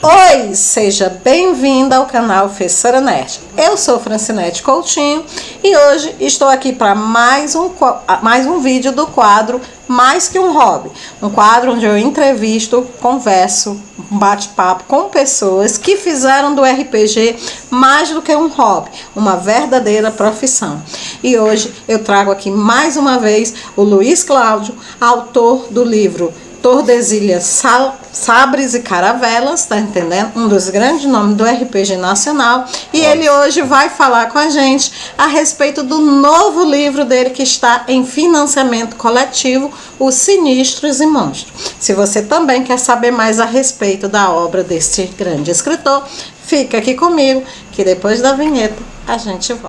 Oi, seja bem-vinda ao canal Professora Nerd. Eu sou Francinete Coutinho e hoje estou aqui para mais um vídeo do quadro Mais Que Um Hobby. Um quadro onde eu entrevisto, converso, bate-papo com pessoas que fizeram do RPG mais do que um hobby, uma verdadeira profissão. E hoje eu trago aqui mais uma vez o Luiz Cláudio, autor do livro Tordesilhas, Sabres e Caravelas, tá entendendo? Um dos grandes nomes do RPG nacional. E ele hoje vai falar com a gente a respeito do novo livro dele que está em financiamento coletivo, Os Sinistros e Monstros. Se você também quer saber mais a respeito da obra desse grande escritor, fica aqui comigo, que depois da vinheta a gente volta.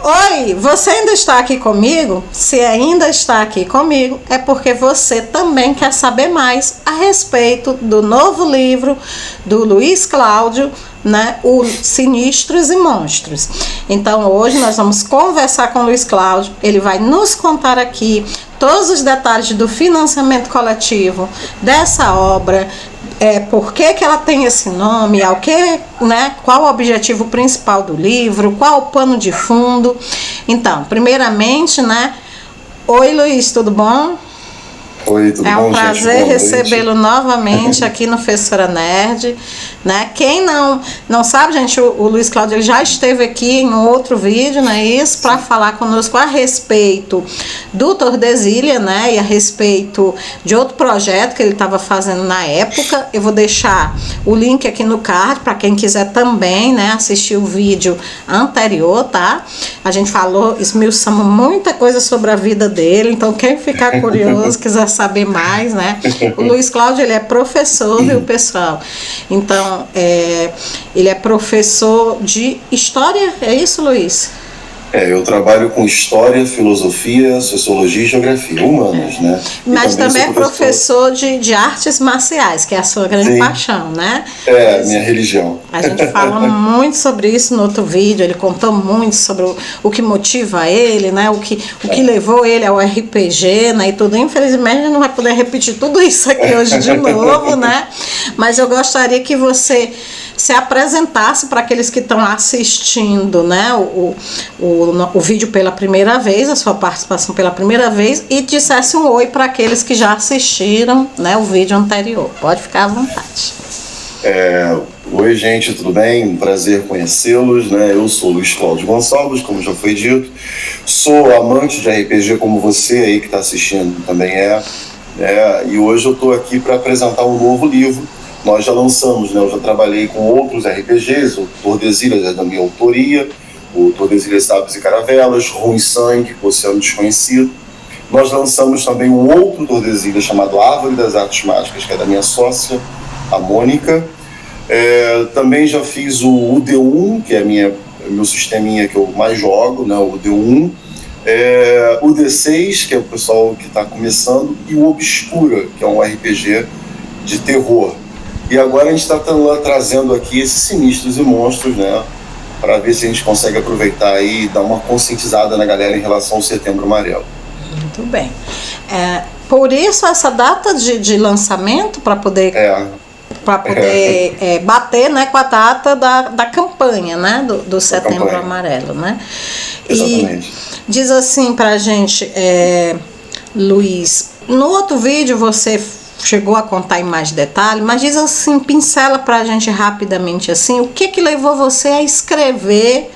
Oi, você ainda está aqui comigo? Se ainda está aqui comigo, é porque você também quer saber mais a respeito do novo livro do Luiz Cláudio, né? Os Sinistros e Monstros. Então hoje nós vamos conversar com o Luiz Cláudio, ele vai nos contar aqui todos os detalhes do financiamento coletivo dessa obra, por que ela tem esse nome, né, qual o objetivo principal do livro, qual o pano de fundo. Então, primeiramente, né? Oi, Luiz, tudo bom? Oi, tudo bom, É um prazer recebê-lo novamente aqui no Professora Nerd, né? Quem não sabe, gente, o Luiz Cláudio ele já esteve aqui em um outro vídeo, né? Isso, para falar conosco a respeito do Tordesilha, né? E a respeito de outro projeto que ele estava fazendo na época. Eu vou deixar o link aqui no card para quem quiser também, né? Assistir o vídeo anterior, tá? A gente falou, esmiuçamos muita coisa sobre a vida dele, então quem ficar curioso, quiser saber mais, né? O Luiz Cláudio, ele é professor, viu, pessoal? Então, ele é professor de História, é isso, Luiz? Eu trabalho com História, Filosofia, Sociologia e Geografia, humanas, né? Mas também é professor de artes marciais, que é a sua grande paixão, né? Minha religião. A gente fala muito sobre isso no outro vídeo, ele contou muito sobre o que motiva ele, né? O que levou ele ao RPG, né? E tudo. Infelizmente, a gente não vai poder repetir tudo isso aqui hoje de novo, né? Mas eu gostaria que você se apresentasse para aqueles que estão assistindo, né, o vídeo pela primeira vez, a sua participação pela primeira vez, e dissesse um oi para aqueles que já assistiram, né, o vídeo anterior. Pode ficar à vontade. Oi, gente, tudo bem? Um prazer conhecê-los, né? Eu sou Luiz Cláudio Gonçalves, como já foi dito. Sou amante de RPG, como você aí que está assistindo também e hoje eu estou aqui para apresentar um novo livro. Nós já lançamos, né? Eu já trabalhei com outros RPGs, o Tordesilhas é da minha autoria, o Tordesilhas, Sabres e Caravelas, Ruim Sangue, Oceano Desconhecido. Nós lançamos também um outro Tordesilhas chamado Árvore das Artes Mágicas, que é da minha sócia, a Mônica. Também já fiz o UD1, que é meu sisteminha que eu mais jogo, né? O UD1. O D6, que é o pessoal que está começando, e o Obscura, que é um RPG de terror. E agora a gente está trazendo aqui esses Sinistros e Monstros, né? Para ver se a gente consegue aproveitar aí e dar uma conscientizada na galera em relação ao Setembro Amarelo. Muito bem. Por isso essa data de lançamento, para poder bater, né, com a data da campanha, né, do Setembro Amarelo, né? Exatamente. E diz assim pra gente, Luiz, no outro vídeo você chegou a contar em mais detalhe, mas diz assim, pincela pra gente rapidamente assim, o que levou você a escrever,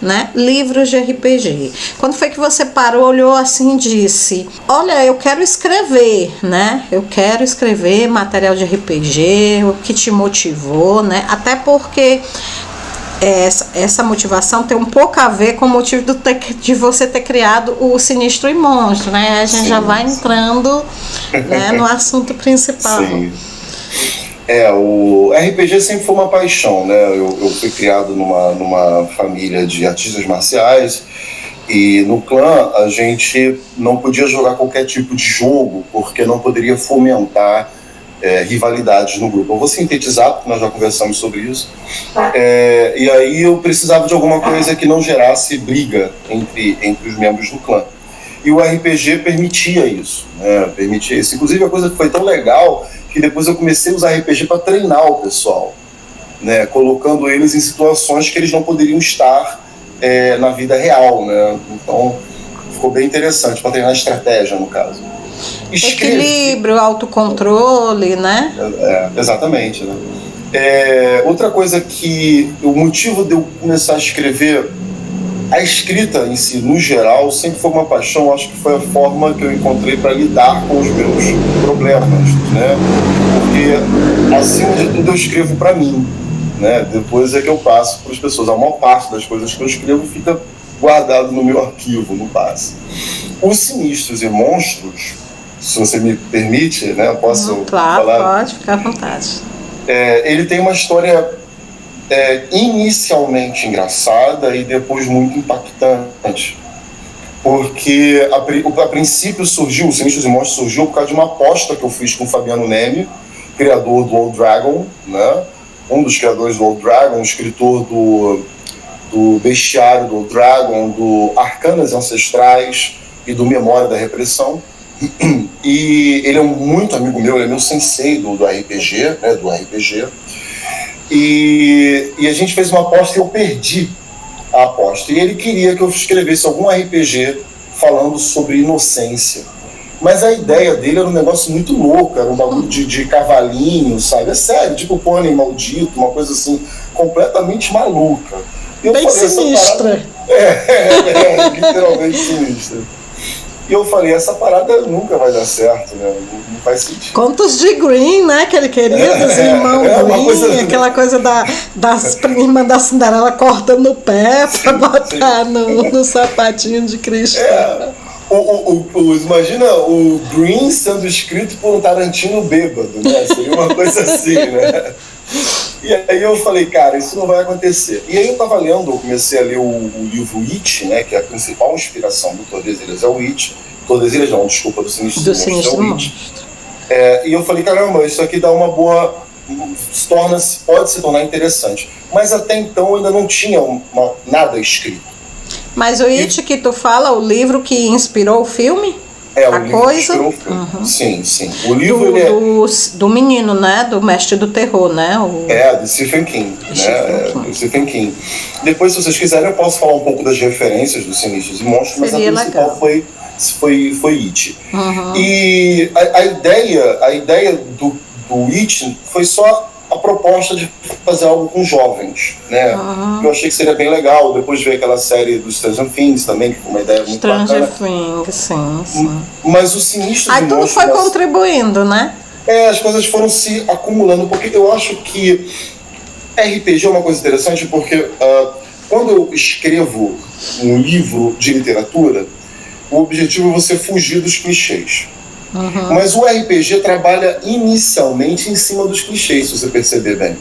né, livros de RPG? Quando foi que você parou, olhou assim e disse, olha, eu quero escrever, né? Eu quero escrever material de RPG, o que te motivou, né? Até porque essa motivação tem um pouco a ver com o motivo de você ter criado o Sinistro e Monstro, né? A gente já vai entrando, né, no assunto principal. Sim. O RPG sempre foi uma paixão, né? Eu fui criado numa família de artistas marciais e no clã a gente não podia jogar qualquer tipo de jogo porque não poderia fomentar rivalidades no grupo. Eu vou sintetizar, porque nós já conversamos sobre isso. E aí eu precisava de alguma coisa que não gerasse briga entre os membros do clã. E o RPG permitia isso, né? Permitia isso. Inclusive, a coisa foi tão legal que depois eu comecei a usar RPG para treinar o pessoal, né? Colocando eles em situações que eles não poderiam estar na vida real, né? Então, ficou bem interessante para treinar estratégia, no caso. Equilíbrio, autocontrole, né? Exatamente, né? Outra coisa que o motivo de eu começar a escrever, a escrita em si, no geral, sempre foi uma paixão. Acho que foi a forma que eu encontrei para lidar com os meus problemas, né? Porque, acima de tudo, eu escrevo para mim, né? Depois é que eu passo para as pessoas. A maior parte das coisas que eu escrevo fica guardado no meu arquivo, no passe. Os Sinistros e Monstros, se você me permite, né? Eu posso claro, falar? Pode, ficar à vontade. Ele tem uma história inicialmente engraçada e depois muito impactante, porque a princípio surgiu, o Sinistros e Monstros surgiu por causa de uma aposta que eu fiz com o Fabiano Nemi, criador do Old Dragon, né? Um dos criadores do Old Dragon, escritor do Bestiário do Old Dragon, do Arcanas Ancestrais e do Memória da Repressão. E ele é muito amigo meu, ele é meu sensei do RPG, né, do RPG. E a gente fez uma aposta e eu perdi a aposta. E ele queria que eu escrevesse algum RPG falando sobre inocência. Mas a ideia dele era um negócio muito louco, era um bagulho de cavalinho, sabe? É sério, tipo Pônei Maldito, uma coisa assim, completamente maluca. E eu bem falei, sinistra. Literalmente sinistra. E eu falei, essa parada nunca vai dar certo, né? Não faz sentido. Contos de Green, né? Que ele queria, dos irmãos Green, aquela coisa das irmãs da Cinderela cortando o pé pra botar no sapatinho de cristal. Imagina o Green sendo escrito por um Tarantino bêbado, né? Seria uma coisa assim, né? E aí eu falei, cara, isso não vai acontecer. E aí eu tava lendo, eu comecei a ler o livro It, né, que é a principal inspiração do Tordesilhas é o It. Tordesilhas não, desculpa, do Sinistro do Monstro, é o It. E eu falei, caramba, isso aqui dá uma boa... pode se tornar interessante. Mas até então eu ainda não tinha nada escrito. Mas o It que tu fala, o livro que inspirou o filme? O livro coisa? Que inspirou o filme. Uhum. Sim. O livro do menino, né? Do Mestre do Terror, né? Do Stephen King. Do Stephen King. Depois, se vocês quiserem, eu posso falar um pouco das referências dos Sinistros e Monstros, mas a principal foi It. Uhum. E a ideia do It foi só a proposta de fazer algo com jovens, né? Uhum. Eu achei que seria bem legal. Depois veio aquela série dos Stranger Things também, que foi uma ideia muito bacana. Stranger Things, sim. Mas o Sinistro aí tudo foi contribuindo, né? As coisas foram se acumulando, porque eu acho que RPG é uma coisa interessante, porque quando eu escrevo um livro de literatura, o objetivo é você fugir dos clichês. Uhum. Mas o RPG trabalha inicialmente em cima dos clichês, se você perceber bem,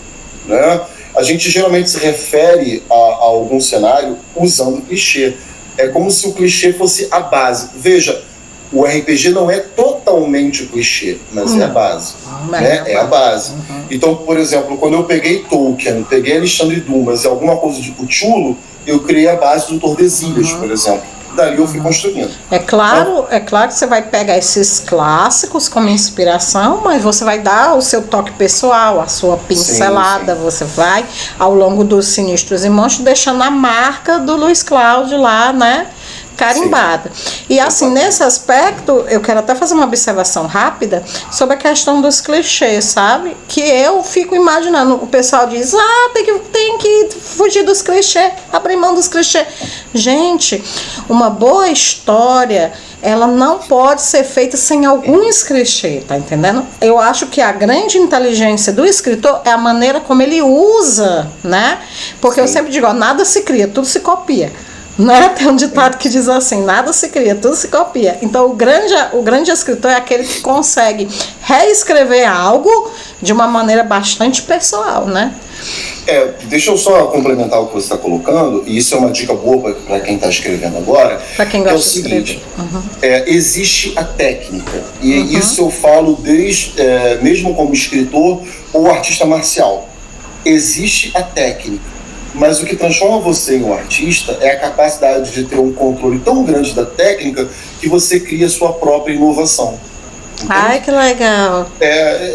né? A gente geralmente se refere a algum cenário usando clichê. É como se o clichê fosse a base. Veja, o RPG não é totalmente o clichê, mas é a base. Né? É a base. Uhum. Então, por exemplo, quando eu peguei Tolkien, peguei Alexandre Dumas e alguma coisa de Cthulhu, eu criei a base do Tordesilhas, por exemplo. Dali eu fui construindo. É claro que você vai pegar esses clássicos como inspiração, mas você vai dar o seu toque pessoal, a sua pincelada. Sim. Você vai, ao longo dos Sinistros e Monstros, deixando a marca do Luiz Cláudio lá, né? Carimbada. Sim. E assim, nesse aspecto, eu quero até fazer uma observação rápida sobre a questão dos clichês, sabe? Que eu fico imaginando, o pessoal diz, tem que fugir dos clichês, abrir mão dos clichês. Gente, uma boa história, ela não pode ser feita sem alguns clichês, tá entendendo? Eu acho que a grande inteligência do escritor é a maneira como ele usa, né? Porque eu sempre digo, nada se cria, tudo se copia. Né? Tem um ditado que diz assim, nada se cria, tudo se copia. Então o grande escritor é aquele que consegue reescrever algo de uma maneira bastante pessoal, né? Deixa eu só complementar o que você está colocando, e isso é uma dica boa para quem está escrevendo agora. Para quem gosta de escrever. Existe a técnica, e isso eu falo mesmo como escritor ou artista marcial. Existe a técnica, mas o que transforma você em um artista é a capacidade de ter um controle tão grande da técnica que você cria a sua própria inovação. Entende? Ai, que legal!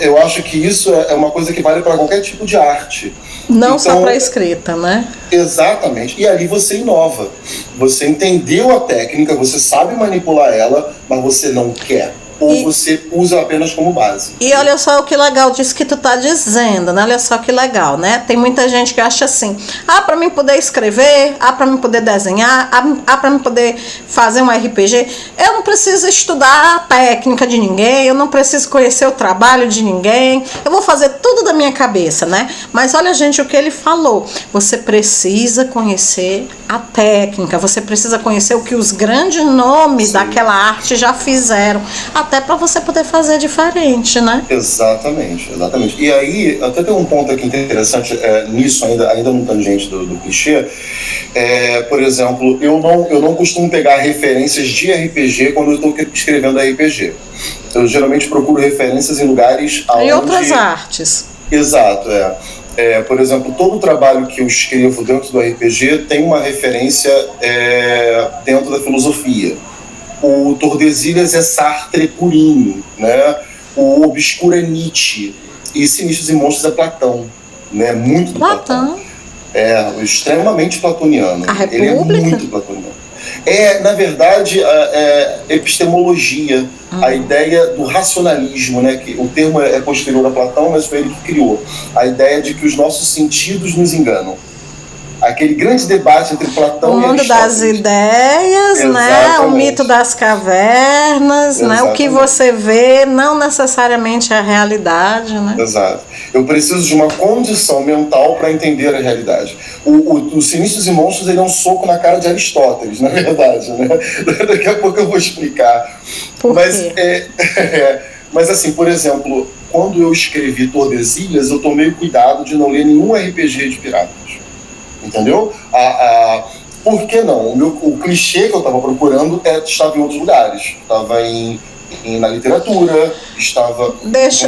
Eu acho que isso é uma coisa que vale para qualquer tipo de arte. Não então, só para escrita, né? Exatamente. E ali você inova. Você entendeu a técnica, você sabe manipular ela, mas você não quer. Ou você usa apenas como base. E olha só o que legal disso que tu tá dizendo, né? Olha só que legal, né? Tem muita gente que acha assim, para mim poder escrever, para mim poder desenhar, para mim poder fazer um RPG, eu não preciso estudar a técnica de ninguém, eu não preciso conhecer o trabalho de ninguém, eu vou fazer tudo da minha cabeça, né? Mas olha, gente, o que ele falou, você precisa conhecer a técnica, você precisa conhecer o que os grandes nomes daquela arte já fizeram, até para você poder fazer diferente, né? Exatamente. E aí, até tem um ponto aqui interessante nisso, ainda no tangente do clichê. Por exemplo, eu não costumo pegar referências de RPG quando eu estou escrevendo RPG. Eu geralmente procuro referências em lugares onde... Em outras artes. Exato, por exemplo, todo o trabalho que eu escrevo dentro do RPG tem uma referência dentro da filosofia. O Tordesilhas é Sartre purinho, né? O Obscuro é Nietzsche, e Sinistros e Monstros é Platão, né? Muito do Platão. Extremamente platoniano. A República? Ele é muito platoniano. Na verdade, epistemologia, a ideia do racionalismo, né? Que o termo é posterior a Platão, mas foi ele que criou. A ideia de que os nossos sentidos nos enganam. Aquele grande debate entre Platão e Aristóteles. O mundo das ideias, né? O mito das cavernas, né? O que você vê não necessariamente é a realidade, né? Exato. Eu preciso de uma condição mental para entender a realidade. O Sinistros e Monstros, ele é um soco na cara de Aristóteles, na verdade, né? Daqui a pouco eu vou explicar. Por quê? Mas assim, por exemplo, quando eu escrevi Tordesilhas, eu tomei cuidado de não ler nenhum RPG de piratas. Entendeu? Por que não? O clichê que eu estava procurando estava em outros lugares. Estava na literatura, estava... Deixa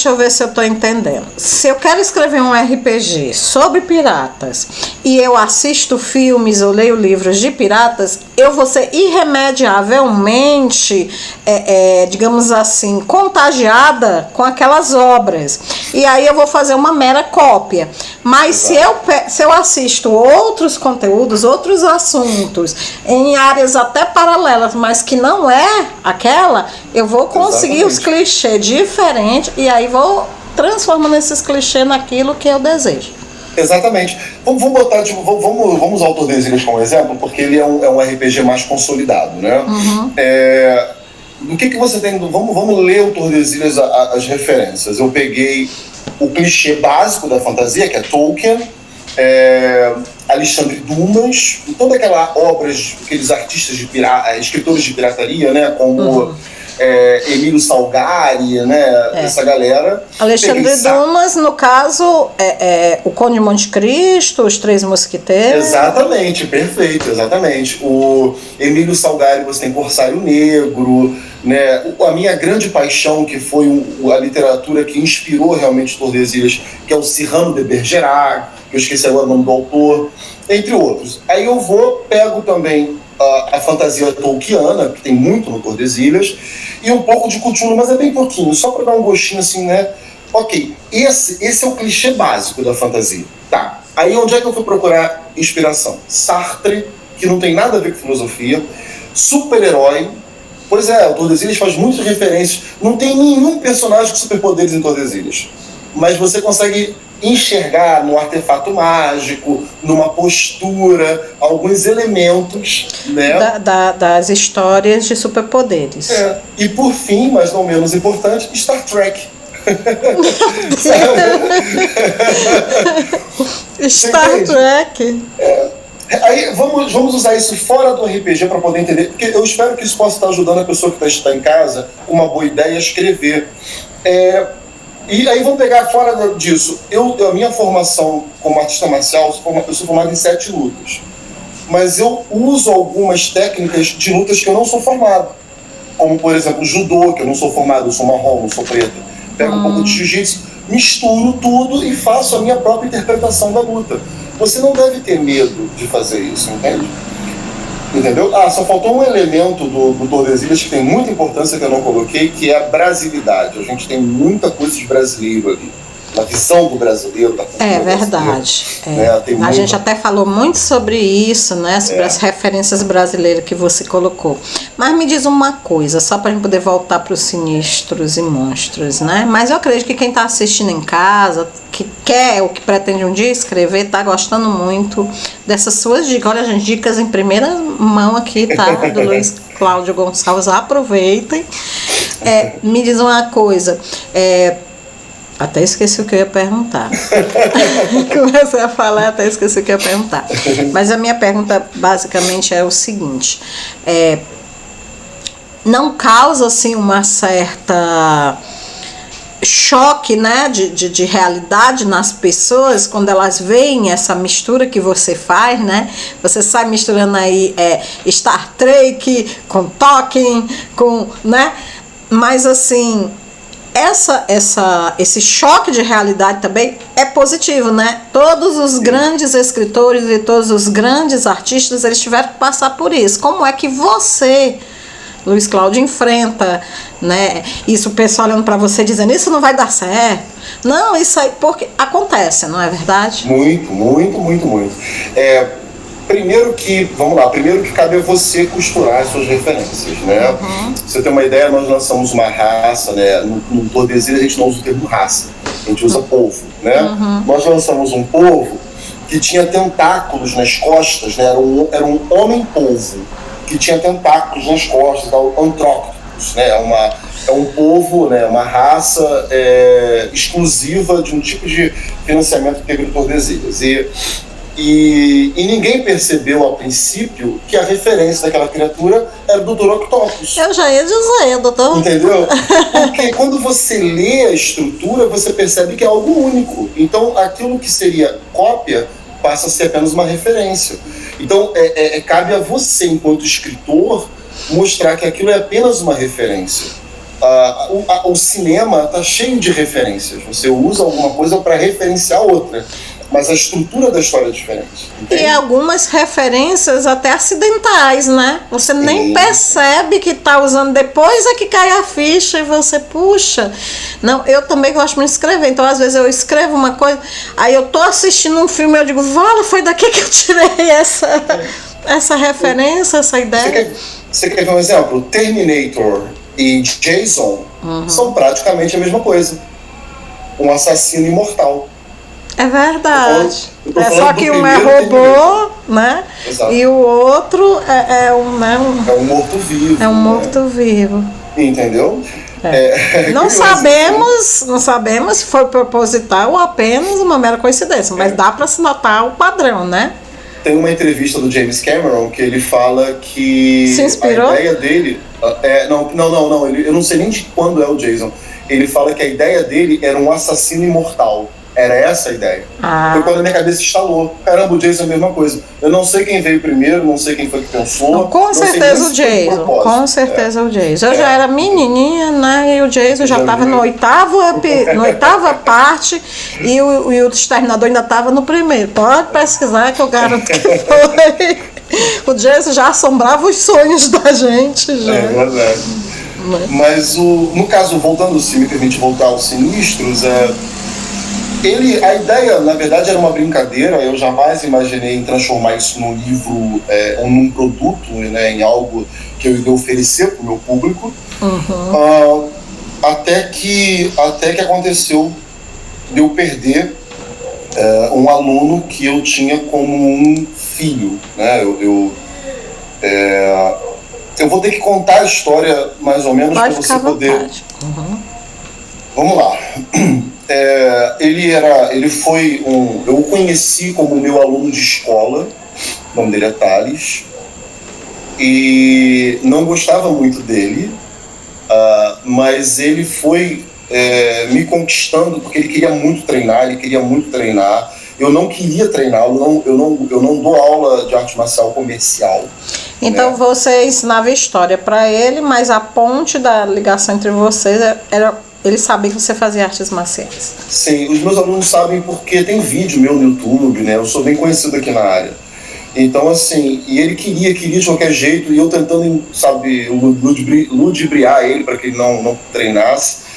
eu ver se eu estou entendendo. Se eu quero escrever um RPG sobre piratas e eu assisto filmes ou leio livros de piratas, eu vou ser irremediavelmente, digamos assim, contagiada com aquelas obras. E aí eu vou fazer uma mera cópia. Mas se eu assisto outros conteúdos, outros assuntos, em áreas até paralelas, mas que não é aquela, eu vou conseguir os clichês diferentes e aí vou transformando esses clichês naquilo que eu desejo. Exatamente. Vamos usar o Tordesilhas como exemplo, porque ele é um RPG mais consolidado, né? O que você tem? Vamos ler o Tordesilhas, as referências. Eu peguei o clichê básico da fantasia, que é Tolkien, Alexandre Dumas, toda aquela obras, aqueles artistas escritores de pirataria, né? Como Emílio Salgari, né? Essa galera. Alexandre Dumas, no caso, o Conde de Monte Cristo, Os Três Mosqueteiros. Exatamente, perfeito, exatamente. O Emílio Salgari, você tem Corsário Negro, né? A minha grande paixão, que foi a literatura que inspirou realmente Tordesilhas, que é o Cyrano de Bergerac, que eu esqueci agora o nome do autor, entre outros. Aí eu pego também a fantasia tolkiana, que tem muito no Tordesilhas, e um pouco de Cthulhu, mas é bem pouquinho, só para dar um gostinho assim, né? Ok, esse é o clichê básico da fantasia. Tá, aí onde é que eu fui procurar inspiração? Sartre, que não tem nada a ver com filosofia, super-herói. Pois o Tordesilhas faz muitas referências, não tem nenhum personagem com superpoderes em Tordesilhas, mas você consegue enxergar no artefato mágico, numa postura, alguns elementos, né? Das histórias de superpoderes. E por fim, mas não menos importante, Star Trek. Star Trek. Aí vamos usar isso fora do RPG para poder entender, porque eu espero que isso possa estar ajudando a pessoa que está em casa com uma boa ideia a escrever. E aí vamos pegar fora disso. A minha formação como artista marcial, eu sou formado em 7 lutas. Mas eu uso algumas técnicas de lutas que eu não sou formado. Como, por exemplo, judô, que eu não sou formado, eu sou marrom, não sou preta. Pego um pouco de jiu-jitsu, misturo tudo e faço a minha própria interpretação da luta. Você não deve ter medo de fazer isso, entende? Entendeu? Só faltou um elemento do Tordesilhas que tem muita importância que eu não coloquei, que é a brasilidade. A gente tem muita coisa de brasileiro ali. Na visão do brasileiro, da cultura verdade. Né? A gente até falou muito sobre isso, né? Sobre as referências brasileiras que você colocou. Mas me diz uma coisa, só para a gente poder voltar para os sinistros e monstros, né? Mas eu acredito que quem está assistindo em casa, que quer ou que pretende um dia escrever, está gostando muito dessas suas dicas. Olha, gente, dicas em primeira mão aqui, tá? Do Luiz Cláudio Gonçalves. Aproveitem. Me diz uma coisa. Até esqueci o que eu ia perguntar. Comecei a falar, até esqueci o que eu ia perguntar. Mas a minha pergunta basicamente é o seguinte: não causa assim uma certa choque, né, de realidade nas pessoas quando elas veem essa mistura que você faz, né? Você sai misturando aí Star Trek com Tolkien, com, né? Mas assim, esse choque de realidade também é positivo, né? Todos os grandes escritores e todos os grandes artistas, eles tiveram que passar por isso. Como é que você, Luiz Cláudio, enfrenta, né? Isso, o pessoal olhando para você dizendo, isso não vai dar certo. Não, isso aí, porque acontece, não é verdade? Muito, muito, muito, muito. Primeiro que cabe a você costurar as suas referências, né? Pra você ter uma ideia, nós lançamos uma raça, né? No Tordesilhas a gente não usa o termo raça, a gente usa povo, né? Nós lançamos um povo que tinha tentáculos nas costas, né? Era um homem-polvo que tinha tentáculos nas costas, Antróctopus, né? É um povo, né? Uma raça exclusiva de um tipo de financiamento que teve no Tordesilhas. E ninguém percebeu a princípio que a referência daquela criatura era do Dr. Octopus. Eu já ia dizer, doutor. Entendeu? Porque quando você lê a estrutura, você percebe que é algo único. Então, aquilo que seria cópia passa a ser apenas uma referência. Então, cabe a você, enquanto escritor, mostrar que aquilo é apenas uma referência. O cinema está cheio de referências. Você usa alguma coisa para referenciar outra. Mas a estrutura da história é diferente. Entende? E algumas referências até acidentais, né? Você nem percebe que está usando, depois é que cai a ficha e você puxa. Não, eu também gosto muito de escrever, então às vezes eu escrevo uma coisa, aí eu tô assistindo um filme e eu digo, vale, foi daqui que eu tirei essa referência, essa ideia. Você quer ver um exemplo? Terminator e Jason são praticamente a mesma coisa. Um assassino imortal. É verdade. Só que um é robô, né? Exato. E o outro é um morto-vivo. É um morto-vivo. Entendeu? Não sabemos se foi proposital ou apenas uma mera coincidência, mas dá para se notar o padrão, né? Tem uma entrevista do James Cameron que ele fala que se inspirou? A ideia dele... Não. Eu não sei nem de quando é o Jason. Ele fala que a ideia dele era um assassino imortal. Era essa a ideia. Foi quando a minha cabeça instalou. Caramba, o Jason é a mesma coisa. Eu não sei quem veio primeiro, não sei quem foi que pensou. Não, com certeza o Jason. Com certeza o Jason. Eu já era menininha, né? E o Jason já estava na oitava parte e o Exterminador ainda estava no primeiro. Pode pesquisar que eu garanto que foi. O Jason já assombrava os sonhos da gente. Já. É verdade. Mas no caso, voltando ao filme, que a gente voltar aos sinistros, a ideia, na verdade, era uma brincadeira. Eu jamais imaginei em transformar isso num livro ou num produto, né, em algo que eu ia oferecer para o meu público. Até que aconteceu de eu perder um aluno que eu tinha como um filho, né? Eu vou ter que contar a história mais ou menos para você poder. Vamos lá. Eu o conheci como meu aluno de escola, o nome dele é Thales, e não gostava muito dele, mas ele foi me conquistando, porque ele queria muito treinar. Eu não queria treinar, eu não dou aula de arte marcial comercial. Então, né? Você ensinava história para ele, mas a ponte da ligação entre vocês era ele sabia que você fazia artes marciais. Sim, os meus alunos sabem porque tem vídeo meu no YouTube, né? Eu sou bem conhecido aqui na área. Então, assim, e ele queria de qualquer jeito, e eu tentando, sabe, ludibriar ele para que ele não treinasse.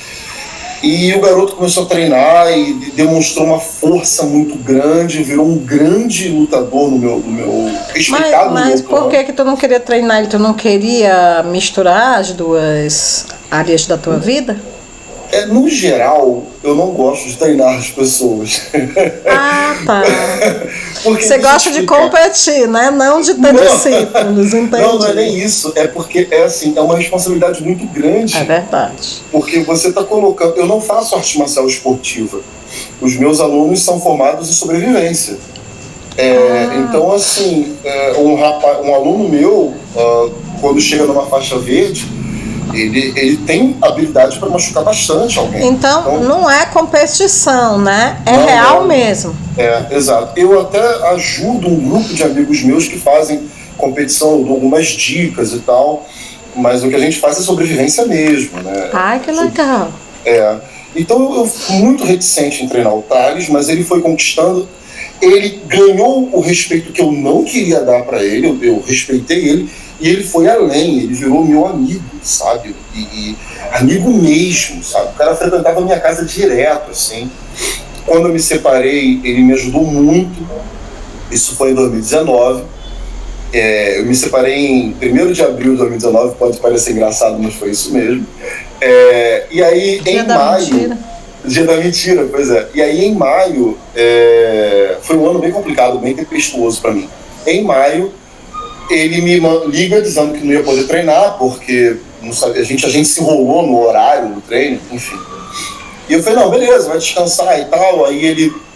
E o garoto começou a treinar e demonstrou uma força muito grande, virou um grande lutador no meu respeitado. Mas por que tu não queria treinar ele? Tu não queria misturar as duas áreas da tua vida? No geral, eu não gosto de treinar as pessoas. Ah, tá. Você gosta de competir, né? Não de ter discípulos, entendi. Não é nem isso. É porque é uma responsabilidade muito grande. É verdade. Porque você está colocando... Eu não faço arte marcial esportiva. Os meus alunos são formados em sobrevivência. Então, assim, um aluno meu, quando chega numa faixa verde, ele tem habilidade para machucar bastante alguém. Então, não é competição, né? É real mesmo. Exato. Eu até ajudo um grupo de amigos meus que fazem competição, eu dou algumas dicas e tal, mas o que a gente faz é sobrevivência mesmo, né? Ai, que legal. Então, eu fui muito reticente em treinar o Thales, mas ele foi conquistando. Ele ganhou o respeito que eu não queria dar para ele, eu respeitei ele, e ele foi além, ele virou meu amigo, sabe? E amigo mesmo, sabe? O cara frequentava a minha casa direto, assim. Quando eu me separei, ele me ajudou muito. Isso foi em 2019. Eu me separei em 1º de abril de 2019, pode parecer engraçado, mas foi isso mesmo. E aí, em maio... Dia da mentira, pois é. E aí, em maio, foi um ano bem complicado, bem tempestuoso para mim. Em maio, ele me liga dizendo que não ia poder treinar, porque não sabia, a gente se enrolou no horário do treino, enfim. E eu falei, não, beleza, vai descansar e tal. Aí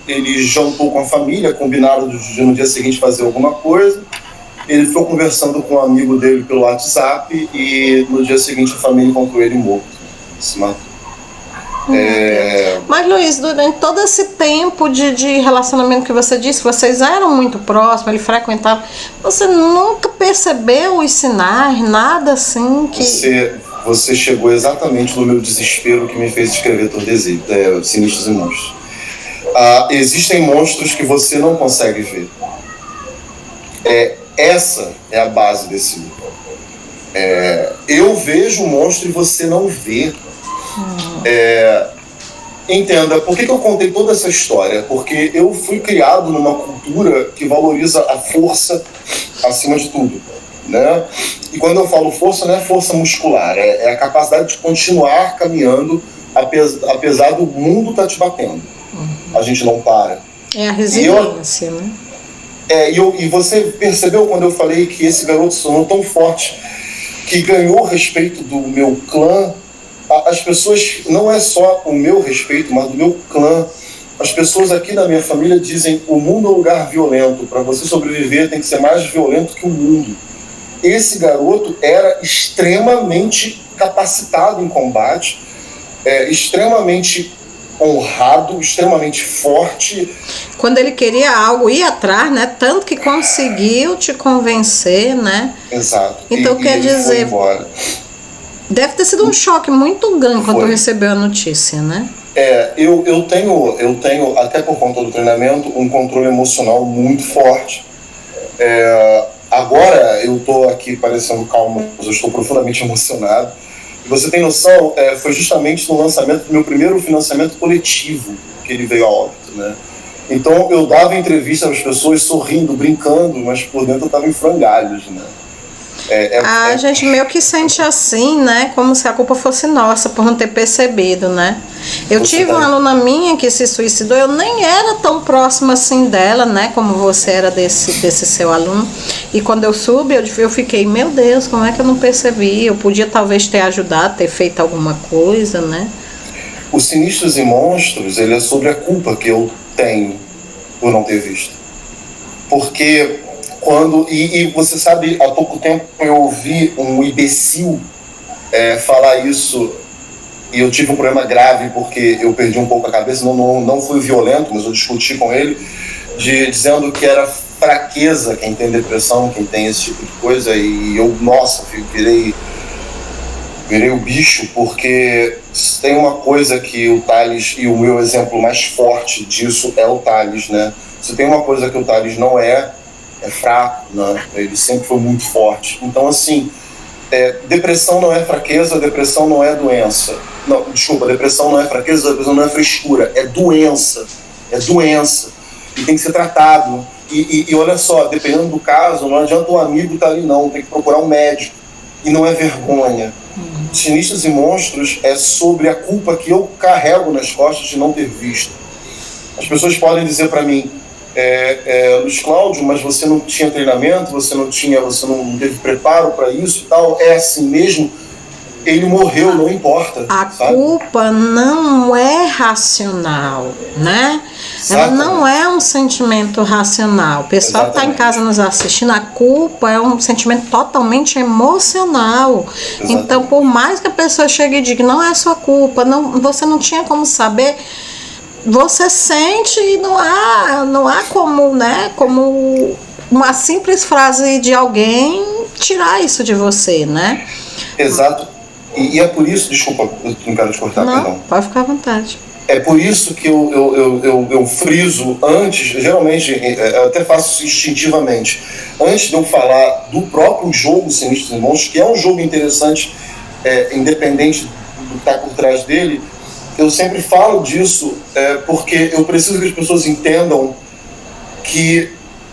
ele jantou com a família, combinaram de no dia seguinte fazer alguma coisa. Ele ficou conversando com um amigo dele pelo WhatsApp e no dia seguinte a família encontrou ele morto. Se matou. Mas, Luiz, durante todo esse tempo de relacionamento que você disse, vocês eram muito próximos, ele frequentava, você nunca percebeu os sinais, nada assim que... Você chegou exatamente no meu desespero que me fez escrever Tordesilhas, Sinistros e Monstros. Existem monstros que você não consegue ver. Essa é a base desse livro. Eu vejo o monstro e você não vê. Entenda, por que eu contei toda essa história? Porque eu fui criado numa cultura que valoriza a força acima de tudo, né? E quando eu falo força, não é força muscular, é a capacidade de continuar caminhando apesar do mundo estar te batendo. A gente não para. É a resiliência, né? E você percebeu quando eu falei que esse garoto se tornou tão forte que ganhou o respeito do meu clã. As pessoas, não é só o meu respeito, mas do meu clã. As pessoas aqui da minha família dizem: o mundo é um lugar violento, para você sobreviver tem que ser mais violento que o mundo. Esse garoto era extremamente capacitado em combate, extremamente honrado, extremamente forte. Quando ele queria algo, ia atrás, né? Tanto que conseguiu te convencer, né? Exato. Então quer dizer... foi embora. Deve ter sido um choque muito grande quando tu recebeu a notícia, né? Eu tenho, até por conta do treinamento, um controle emocional muito forte. Agora eu estou aqui parecendo calmo, mas eu estou profundamente emocionado. E você tem noção, foi justamente no lançamento do meu primeiro financiamento coletivo que ele veio a óbito, né? Então eu dava entrevista às pessoas sorrindo, brincando, mas por dentro eu estava em frangalhos, né? A gente meio que sente assim, né? Como se a culpa fosse nossa por não ter percebido, né? Eu tive uma aluna minha que se suicidou, eu nem era tão próxima assim dela, né? Como você era desse seu aluno. E quando eu soube, eu fiquei, meu Deus, como é que eu não percebi? Eu podia talvez ter ajudado, ter feito alguma coisa, né? Os Sinistros e Monstros, ele é sobre a culpa que eu tenho por não ter visto. Porque... E você sabe, há pouco tempo eu ouvi um imbecil falar isso e eu tive um problema grave porque eu perdi um pouco a cabeça, não fui violento, mas eu discuti com ele, dizendo que era fraqueza quem tem depressão, quem tem esse tipo de coisa, e eu, nossa, virei o bicho, porque tem uma coisa que o Tales, e o meu exemplo mais forte disso é o Tales, né? Se tem uma coisa que o Tales não é fraco, né? Ele sempre foi muito forte. Então, assim, depressão não é fraqueza, depressão não é doença. Não, desculpa, depressão não é fraqueza, depressão não é frescura, é doença. É doença. E tem que ser tratado. E olha só, dependendo do caso, não adianta um amigo estar ali não, tem que procurar um médico. E não é vergonha. Sinistros e Monstros é sobre a culpa que eu carrego nas costas de não ter visto. As pessoas podem dizer para mim, Luiz Cláudio, mas você não tinha treinamento, você não teve preparo para isso e tal. É assim mesmo, ele morreu, não importa. A sabe? culpa não é racional, né? Exatamente. Ela não é um sentimento racional. O pessoal que está em casa nos assistindo, a culpa é um sentimento totalmente emocional. Exatamente. Então, por mais que a pessoa chegue e diga, não é sua culpa, você não tinha como saber, você sente e não há como, né? Como uma simples frase de alguém tirar isso de você, né? Exato. E é por isso, desculpa, eu não quero te cortar, não, perdão. Pode ficar à vontade. É por isso que eu friso antes, geralmente, eu até faço isso instintivamente, antes de eu falar do próprio jogo Sinistros e Monstros, que é um jogo interessante, independente do que está por trás dele, eu sempre falo disso, porque eu preciso que as pessoas entendam que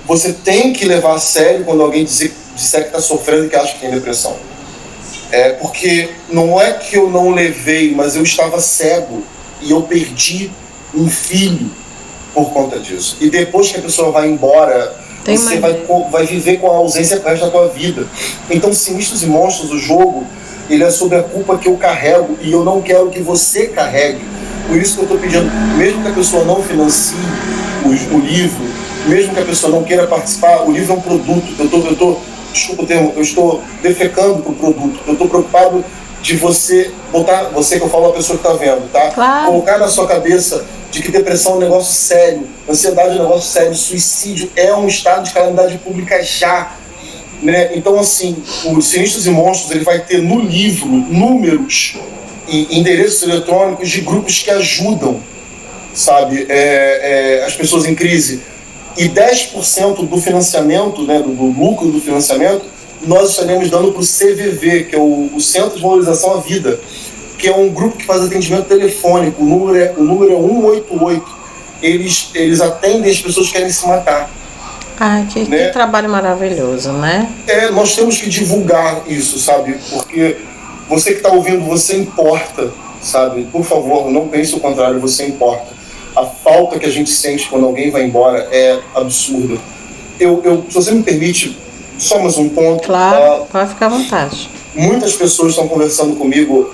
você tem que levar a sério quando alguém disser que está sofrendo e que acha que tem depressão. Porque não é que eu não levei, mas eu estava cego e eu perdi um filho por conta disso. E depois que a pessoa vai embora, você vai viver com a ausência pro resto da tua vida. Então, Sinistros e Monstros, o jogo, ele é sobre a culpa que eu carrego e eu não quero que você carregue. Por isso que eu estou pedindo, mesmo que a pessoa não financie o livro, mesmo que a pessoa não queira participar, o livro é um produto. Desculpa o termo, eu estou defecando pro produto. Eu estou preocupado de você botar, você que eu falo a pessoa que está vendo, tá? Claro. Colocar na sua cabeça de que depressão é um negócio sério, ansiedade é um negócio sério, suicídio é um estado de calamidade pública já. Né? Então, assim, o Sinistros e Monstros ele vai ter no livro números e endereços eletrônicos de grupos que ajudam, sabe, as pessoas em crise. E 10% do financiamento, né, do lucro do financiamento, nós estaremos dando para o CVV, que é o Centro de Valorização à Vida, que é um grupo que faz atendimento telefônico. O número é 188. Eles atendem as pessoas que querem se matar. Ai, que trabalho maravilhoso, né? Nós temos que divulgar isso, sabe? Porque você que está ouvindo, você importa, sabe? Por favor, não pense o contrário, você importa. A falta que a gente sente quando alguém vai embora é absurda. Se você me permite, só mais um ponto. Claro, pode ficar à vontade. Muitas pessoas estão conversando comigo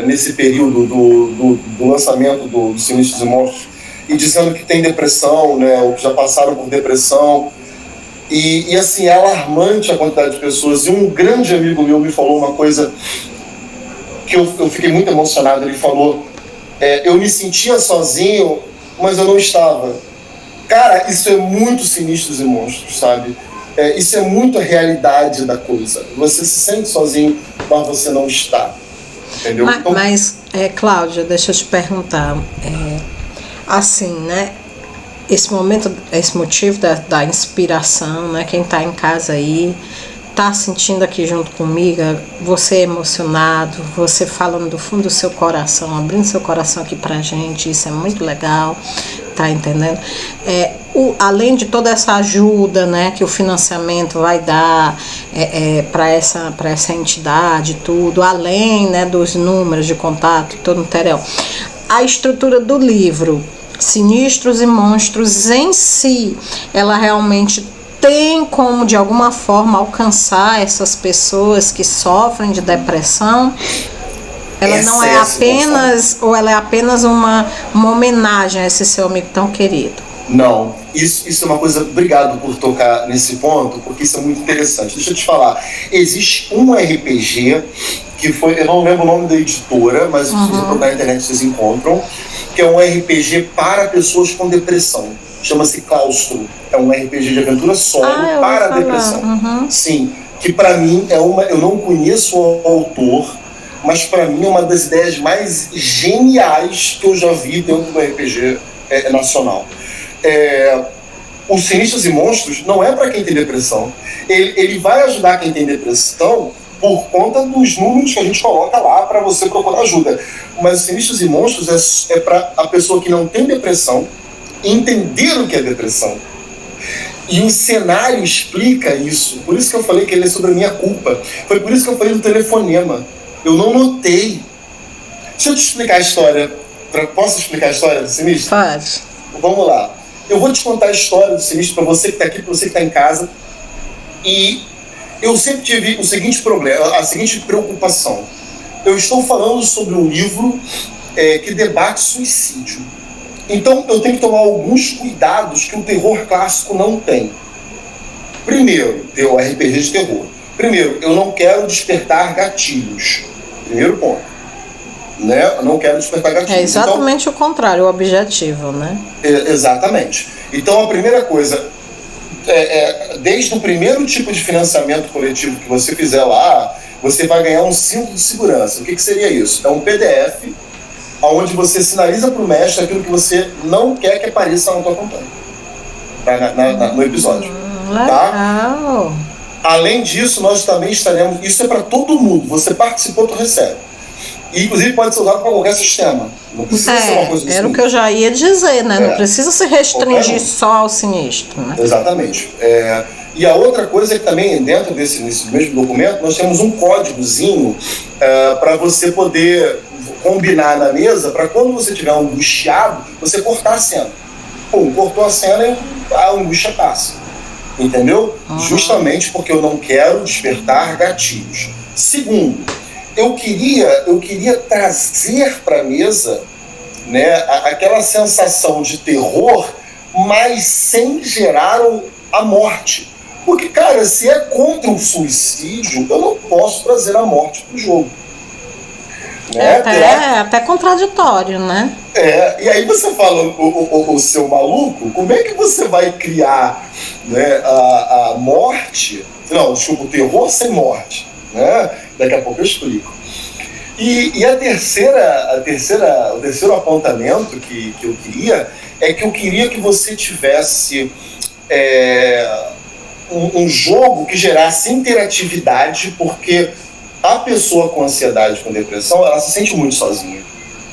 nesse período do lançamento do Sinistros e Monstros e dizendo que tem depressão, né, ou que já passaram por depressão. E assim, é alarmante a quantidade de pessoas. E um grande amigo meu me falou uma coisa que eu fiquei muito emocionado. Ele falou, eu me sentia sozinho, mas eu não estava. Cara, isso é muito Sinistros e Monstros, sabe? Isso é muito a realidade da coisa. Você se sente sozinho, mas você não está. Entendeu? Mas Cláudia, deixa eu te perguntar. Assim, né? Esse momento, esse motivo da inspiração, né? Quem está em casa aí, tá sentindo aqui junto comigo, você emocionado, você falando do fundo do seu coração, abrindo seu coração aqui pra gente, isso é muito legal, tá entendendo? Além de toda essa ajuda, né, que o financiamento vai dar para essa entidade, tudo, além, né, dos números de contato, todo o material, a estrutura do livro, Sinistros e Monstros em si, ela realmente tem como de alguma forma alcançar essas pessoas que sofrem de depressão? Ela não é apenas, ou ela é apenas uma homenagem a esse seu amigo tão querido? Não, isso é uma coisa, obrigado por tocar nesse ponto, porque isso é muito interessante. Deixa eu te falar, existe um RPG que foi, eu não lembro o nome da editora, mas se você procurar na internet vocês encontram, que é um RPG para pessoas com depressão. Chama-se Claustro. É um RPG de aventura solo para a depressão. Sim, que para mim é uma... Eu não conheço o autor, mas para mim é uma das ideias mais geniais que eu já vi dentro do RPG nacional. Os Sinistros e Monstros não é para quem tem depressão. Ele vai ajudar quem tem depressão por conta dos números que a gente coloca lá para você procurar ajuda. Mas os Sinistros e Monstros é para a pessoa que não tem depressão entender o que é depressão. E o cenário explica isso. Por isso que eu falei que ele é sobre a minha culpa. Foi por isso que eu falei do telefonema. Eu não notei. Deixa eu te explicar a história. Posso explicar a história do Sinistro? Pode. Vamos lá. Eu vou te contar a história do Sinistro para você que está aqui, para você que está em casa. E eu sempre tive o seguinte problema, a seguinte preocupação. Eu estou falando sobre um livro que debate suicídio. Então eu tenho que tomar alguns cuidados que o terror clássico não tem. Primeiro, o RPG de terror. Primeiro, eu não quero despertar gatilhos. Primeiro ponto. Né? Eu não quero despertar gatilhos. É exatamente o contrário, o objetivo, né? Exatamente. Então a primeira coisa, desde o primeiro tipo de financiamento coletivo que você fizer lá, você vai ganhar um cinto de segurança. O que seria isso? É um PDF onde você sinaliza para o mestre aquilo que você não quer que apareça na tua campanha, no episódio. Legal. Tá? Além disso, nós também estaremos... Isso é para todo mundo. Você participou, tu recebe. E, inclusive, pode ser usado para qualquer sistema. Não precisa ser uma coisa era o que eu já ia dizer, né? Não precisa se restringir só ao Sinistro, né? Exatamente. E a outra coisa é que também, dentro desse mesmo documento, nós temos um códigozinho para você poder combinar na mesa, para quando você tiver angustiado, você cortar a cena. Pum, cortou a cena e a angústia passa. Entendeu? Justamente porque eu não quero despertar gatilhos. Segundo, eu queria trazer para a mesa, né, aquela sensação de terror, mas sem gerar a morte. Porque, cara, se é contra o suicídio, eu não posso trazer a morte para o jogo. Né? Até contraditório, né? E aí você fala, o seu maluco, como é que você vai criar, né, a morte, não, desculpa, o terror sem morte, né? Daqui a pouco eu explico. E o terceiro apontamento que eu queria é que eu queria que você tivesse um jogo que gerasse interatividade, porque a pessoa com ansiedade, com depressão, ela se sente muito sozinha,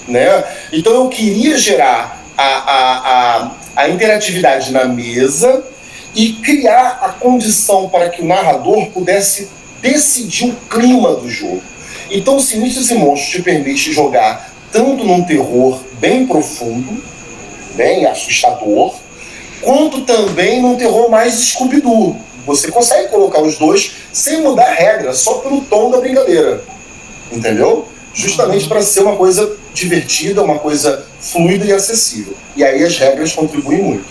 né? Então eu queria gerar a interatividade na mesa e criar a condição para que o narrador pudesse decidir o clima do jogo. Então, Sinistros e Monstros te permite jogar tanto num terror bem profundo, bem assustador, quanto também num terror mais Scooby-Doo. Você consegue colocar os dois sem mudar a regra, só pelo tom da brincadeira. Entendeu? Justamente para ser uma coisa divertida, uma coisa fluida e acessível. E aí as regras contribuem muito.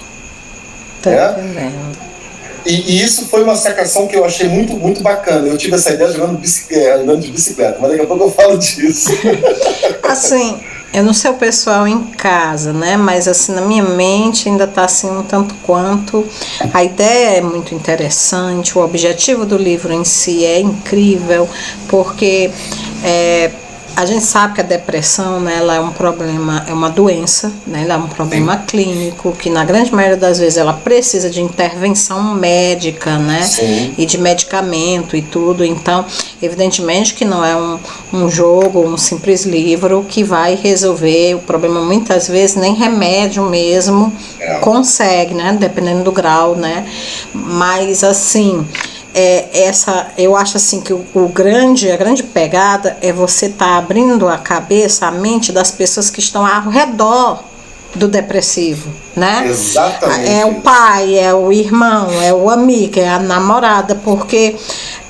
E isso foi uma sacação que eu achei muito, muito bacana. Eu tive essa ideia andando de bicicleta, mas daqui a pouco eu falo disso. Assim, eu não sei o pessoal em casa, né? Mas assim, na minha mente ainda está assim um tanto quanto. A ideia é muito interessante, o objetivo do livro em si é incrível, porque a gente sabe que a depressão, né, ela é um problema, é uma doença, né, ela é um problema clínico, que na grande maioria das vezes ela precisa de intervenção médica, né, e de medicamento e tudo. Então, evidentemente que não é um jogo, um simples livro que vai resolver o problema. Muitas vezes nem remédio mesmo consegue, né, dependendo do grau, né, mas assim... eu acho assim que a grande pegada é você estar abrindo a cabeça, a mente das pessoas que estão ao redor do depressivo, né? Exatamente. É o pai, é o irmão, é o amigo, é a namorada, porque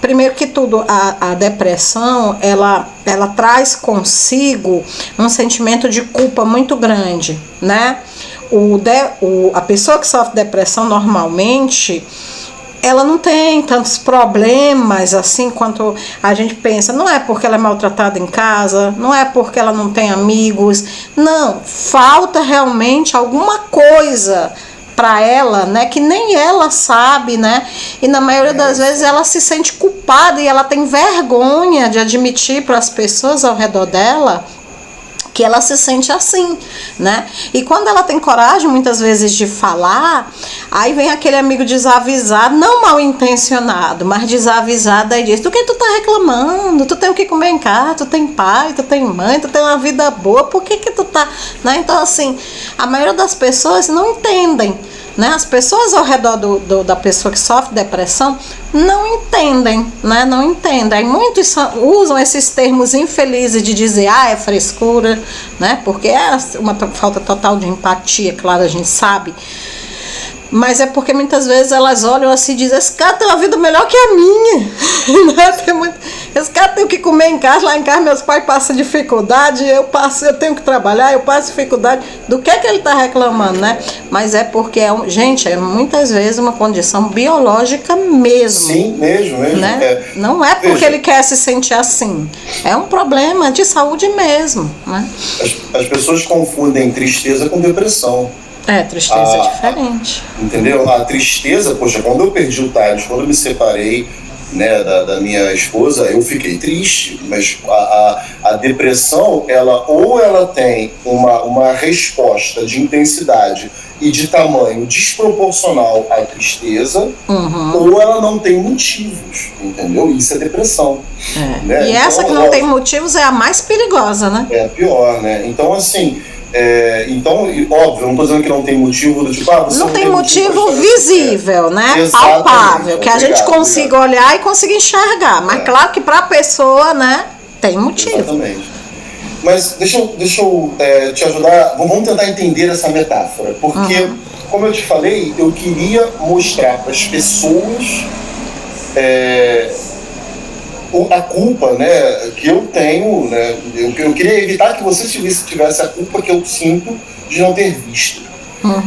primeiro que tudo a depressão ela traz consigo um sentimento de culpa muito grande, né? A pessoa que sofre depressão normalmente ela não tem tantos problemas assim quanto a gente pensa. Não é porque ela é maltratada em casa, não é porque ela não tem amigos, não, falta realmente alguma coisa para ela, né, que nem ela sabe, né, e na maioria das vezes ela se sente culpada e ela tem vergonha de admitir para as pessoas ao redor dela que ela se sente assim, né? E quando ela tem coragem, muitas vezes, de falar, aí vem aquele amigo desavisado, não mal intencionado, mas desavisado, aí diz: do que tu tá reclamando? Tu tem o que comer em casa, tu tem pai, tu tem mãe, tu tem uma vida boa, por que tu tá... Né? Então, assim, a maioria das pessoas não entendem, né? As pessoas ao redor da pessoa que sofre depressão não entendem, né? Não entendem. Aí muitos usam esses termos infelizes de dizer, é frescura, né? Porque é uma falta total de empatia, claro, a gente sabe. Mas é porque muitas vezes elas olham assim e dizem: esse cara tem uma vida melhor que a minha. Esse cara tem o que comer em casa, lá em casa meus pais passam dificuldade, eu tenho que trabalhar, eu passo dificuldade. Do que ele está reclamando, né? Mas é porque, gente, é muitas vezes uma condição biológica mesmo. Sim, mesmo. Né? Não é porque ele quer se sentir assim. É um problema de saúde mesmo, né? As pessoas confundem tristeza com depressão. Tristeza é diferente. Entendeu? A tristeza, poxa, quando eu perdi o Thales, quando eu me separei, né, da minha esposa, eu fiquei triste, mas a depressão, ela tem uma resposta de intensidade e de tamanho desproporcional à tristeza, ou ela não tem motivos, entendeu? Isso é depressão. Né? E essa que não tem motivos é a mais perigosa, né? É a pior, né? Então, assim... então, óbvio, não estou dizendo que não tem motivo do tipo, você não tem motivo visível, né? Exatamente, palpável, que a gente consiga olhar e consiga enxergar. Mas claro que para a pessoa, né, tem motivo. Exatamente. Mas deixa eu te ajudar. Vamos tentar entender essa metáfora, porque, como eu te falei, eu queria mostrar para as pessoas a culpa, né, que eu tenho, né, eu queria evitar que você tivesse a culpa que eu sinto de não ter visto.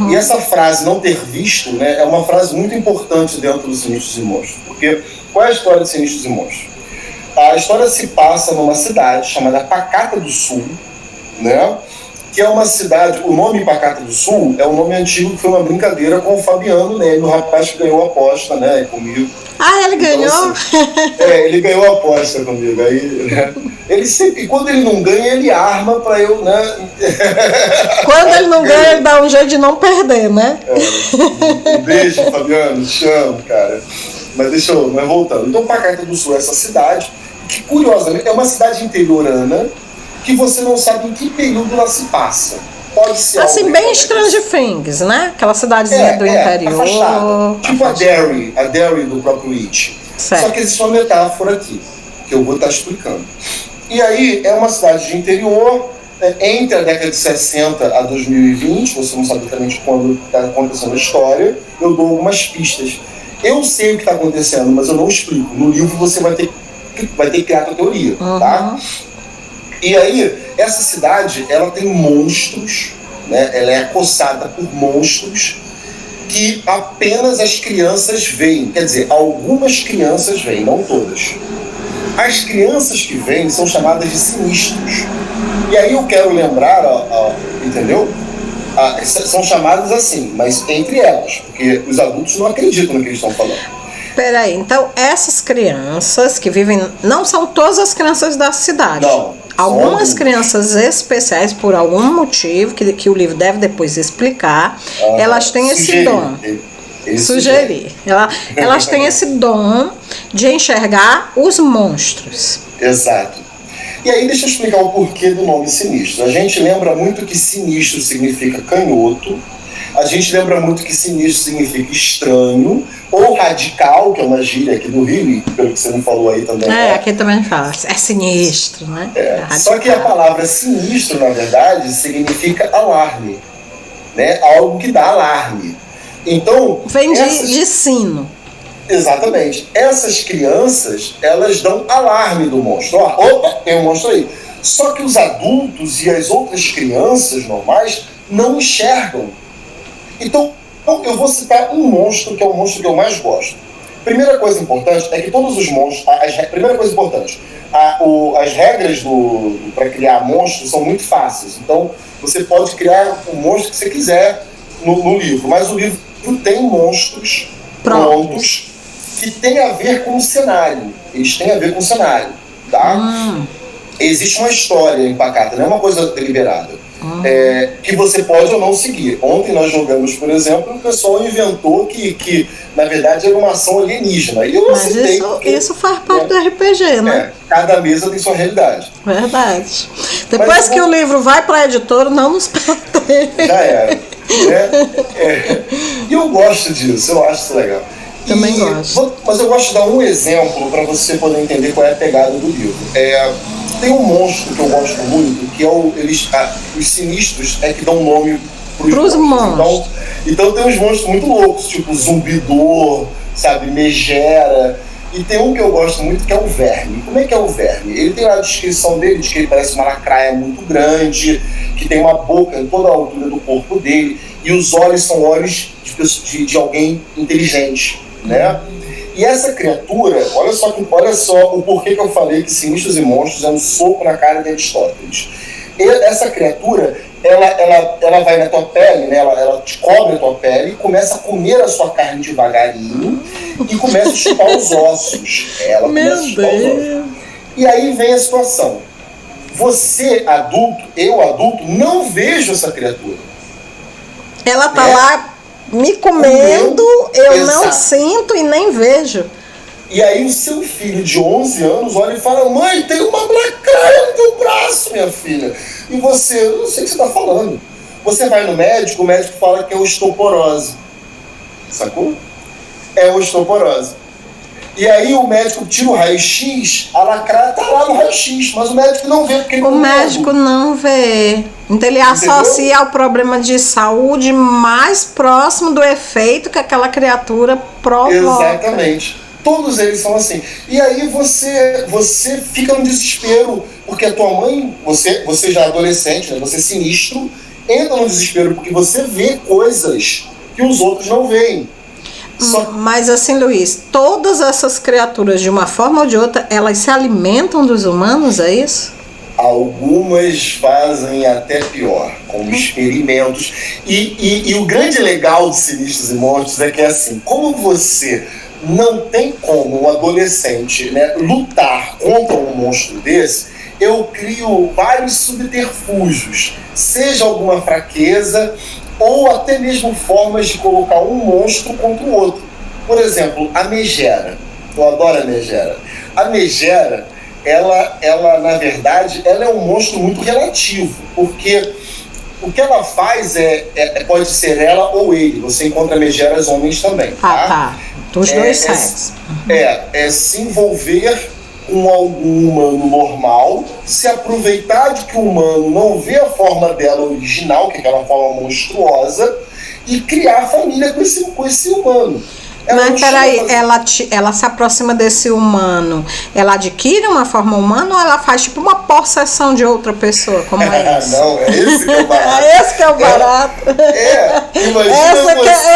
E essa frase, não ter visto, né, é uma frase muito importante dentro dos Sinistros e Monstros. Porque qual é a história de Sinistros e Monstros? A história se passa numa cidade chamada Pacata do Sul, né, que é uma cidade, o nome Pacata do Sul é um nome antigo que foi uma brincadeira com o Fabiano, né, o rapaz que ganhou a aposta, né, comigo. Ele ganhou? Então, assim, ele ganhou a aposta comigo. Aí, né, ele sempre, e quando ele não ganha, ele arma pra eu, né? Quando ele não ganha, ele dá um jeito de não perder, né? Um beijo, Fabiano, te amo, cara. Mas voltando. Então, Pacata do Sul é essa cidade, que curiosamente é uma cidade interiorana, que você não sabe em que período ela se passa. Pode ser assim, bem Stranger Things, né? Aquela cidadezinha do interior. Afastada. Tipo a Derry do próprio It. Só que existe uma metáfora aqui, que eu vou estar explicando. E aí, é uma cidade de interior, entre a década de 60 a 2020, você não sabe exatamente quando está acontecendo a história, eu dou algumas pistas. Eu sei o que está acontecendo, mas eu não explico. No livro você vai ter que criar a tua teoria, tá? E aí, essa cidade, ela tem monstros, né? Ela é acossada por monstros que apenas as crianças veem. Quer dizer, algumas crianças veem, não todas. As crianças que veem são chamadas de sinistros. E aí eu quero lembrar, entendeu? São chamadas assim, mas entre elas, porque os adultos não acreditam no que eles estão falando. Peraí, então essas crianças que vivem, não são todas as crianças da cidade. Não. Algumas crianças especiais, por algum motivo, que o livro deve depois explicar, elas têm esse dom. Sugerir. Elas têm esse dom de enxergar os monstros. Exato. E aí deixa eu explicar o porquê do nome Sinistro. A gente lembra muito que sinistro significa canhoto. A gente lembra muito que sinistro significa estranho, ou radical, que é uma gíria aqui do Rio, pelo que você me falou aí também. Aqui também fala, é sinistro, né? Só que a palavra sinistro, na verdade, significa alarme, né? Algo que dá alarme. Então... Vem de sino. Exatamente. Essas crianças, elas dão alarme do monstro. Opa, tem um monstro aí. Só que os adultos e as outras crianças normais não enxergam. Então, eu vou citar um monstro, que é o monstro que eu mais gosto. Primeira coisa importante é que todos os monstros... Primeira coisa importante, as regras para criar monstros são muito fáceis. Então, você pode criar o monstro que você quiser no livro, mas o livro tem monstros prontos que têm a ver com o cenário. Eles têm a ver com o cenário, tá? Existe uma história empacada, não é uma coisa deliberada. Que você pode ou não seguir. Ontem nós jogamos, por exemplo, o pessoal inventou que na verdade era uma ação alienígena. E eu aceitei. Isso faz parte do RPG, né? Cada mesa tem sua realidade. Verdade. Depois que o livro vai para a editora, não nos pertence. Já era. E eu gosto disso, eu acho isso legal. Também gosto. Mas eu gosto de dar um exemplo para você poder entender qual é a pegada do livro. Tem um monstro que eu gosto muito, que é os sinistros que dão nome pros monstros. Então tem uns monstros muito loucos, tipo Zumbidor, sabe, Megera. E tem um que eu gosto muito, que é o Verme. Como é que é o Verme? Ele tem lá a descrição dele, diz que ele parece uma lacraia muito grande, que tem uma boca em toda a altura do corpo dele, e os olhos são olhos de alguém inteligente, né? E essa criatura, olha só o porquê que eu falei que Sinistros e Monstros é um soco na cara de Aristóteles. Essa criatura, ela vai na tua pele, né? Ela te cobre a tua pele e começa a comer a sua carne devagarinho e começa a chupar os ossos. Ela começa a chupar os ossos. E aí vem a situação. Você, adulto, eu, adulto, não vejo essa criatura. Ela tá lá me comendo, eu não sinto e nem vejo. E aí o seu filho de 11 anos olha e fala: mãe, tem uma lacraia no teu braço, minha filha. E você, eu não sei o que você está falando. Você vai no médico, o médico fala que é osteoporose. Sacou? É osteoporose. E aí o médico tira o raio-x, a lacraia tá lá no raio-x, mas o médico não vê porque ele o médico não vê. Então ele associa ao problema de saúde mais próximo do efeito que aquela criatura provoca. Exatamente. Todos eles são assim. E aí você fica no desespero, porque a tua mãe, você já é adolescente, né? Você é sinistro, entra no desespero porque você vê coisas que os outros não veem. Mas assim, Luiz, todas essas criaturas, de uma forma ou de outra, elas se alimentam dos humanos, é isso? Algumas fazem até pior, como experimentos. E o grande legal de Sinistros e Monstros é que é assim, como você não tem como um adolescente, né, lutar contra um monstro desse, eu crio vários subterfúgios, seja alguma fraqueza ou até mesmo formas de colocar um monstro contra o outro. Por exemplo, a Megera. Eu adoro a Megera. A Megera, ela na verdade, ela é um monstro muito relativo, porque o que ela faz pode ser ela ou ele. Você encontra Megeras homens também, tá? Dos dois sexos. É se envolver com algum humano normal, se aproveitar de que o humano não vê a forma dela original, que é aquela forma monstruosa, e criar família com esse humano. Mas peraí, ela se aproxima desse humano, ela adquire uma forma humana ou ela faz tipo uma possessão de outra pessoa? Como é isso? Não, é esse que é o barato. Esse que é o barato.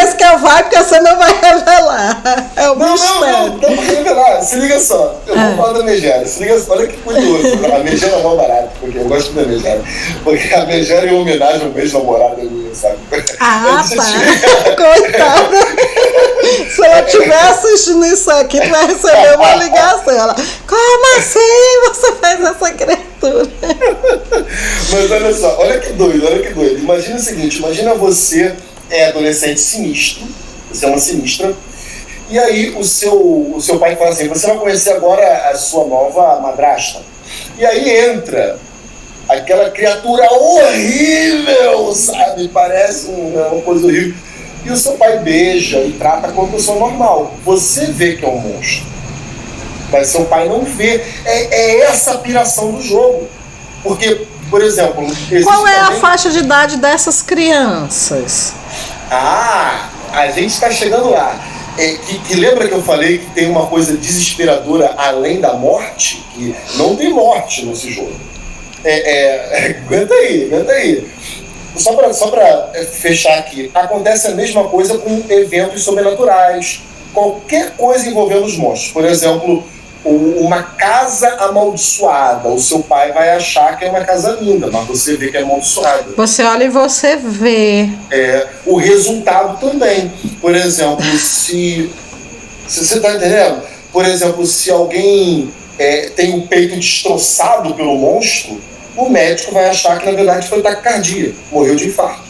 Esse que é o vai, porque você não vai revelar. É o mistério. Não vou revelar. Se liga só, eu vou falar da Megera. Se liga só, olha que curioso. A Megera é mó barato, porque eu gosto da Megera. Porque a Megera é em homenagem ao ex-namorado minha, sabe? Ah, tá. Coitada. Se ela estiver assistindo isso aqui, tu vai receber uma ligação. Ela, como assim você fez essa criatura? Mas olha só, olha que doido. Imagina o seguinte, imagina você adolescente sinistro, você é uma sinistra, e aí o seu pai fala assim, você vai conhecer agora a sua nova madrasta. E aí entra aquela criatura horrível, sabe? Parece uma coisa horrível. E o seu pai beija e trata como uma pessoa normal. Você vê que é um monstro, mas seu pai não vê. É essa a piração do jogo. Porque, por exemplo... Qual é a faixa de idade dessas crianças? A gente está chegando lá. Que lembra que eu falei que tem uma coisa desesperadora além da morte? Que não tem morte nesse jogo. Aguenta aí. Só para fechar aqui, acontece a mesma coisa com eventos sobrenaturais, qualquer coisa envolvendo os monstros. Por exemplo, uma casa amaldiçoada. O seu pai vai achar que é uma casa linda, mas você vê que é amaldiçoada. Você olha e você vê. O resultado também. Por exemplo, se você está entendendo? Por exemplo, se alguém tem o peito destroçado pelo monstro, o médico vai achar que na verdade foi taquicardia, morreu de infarto.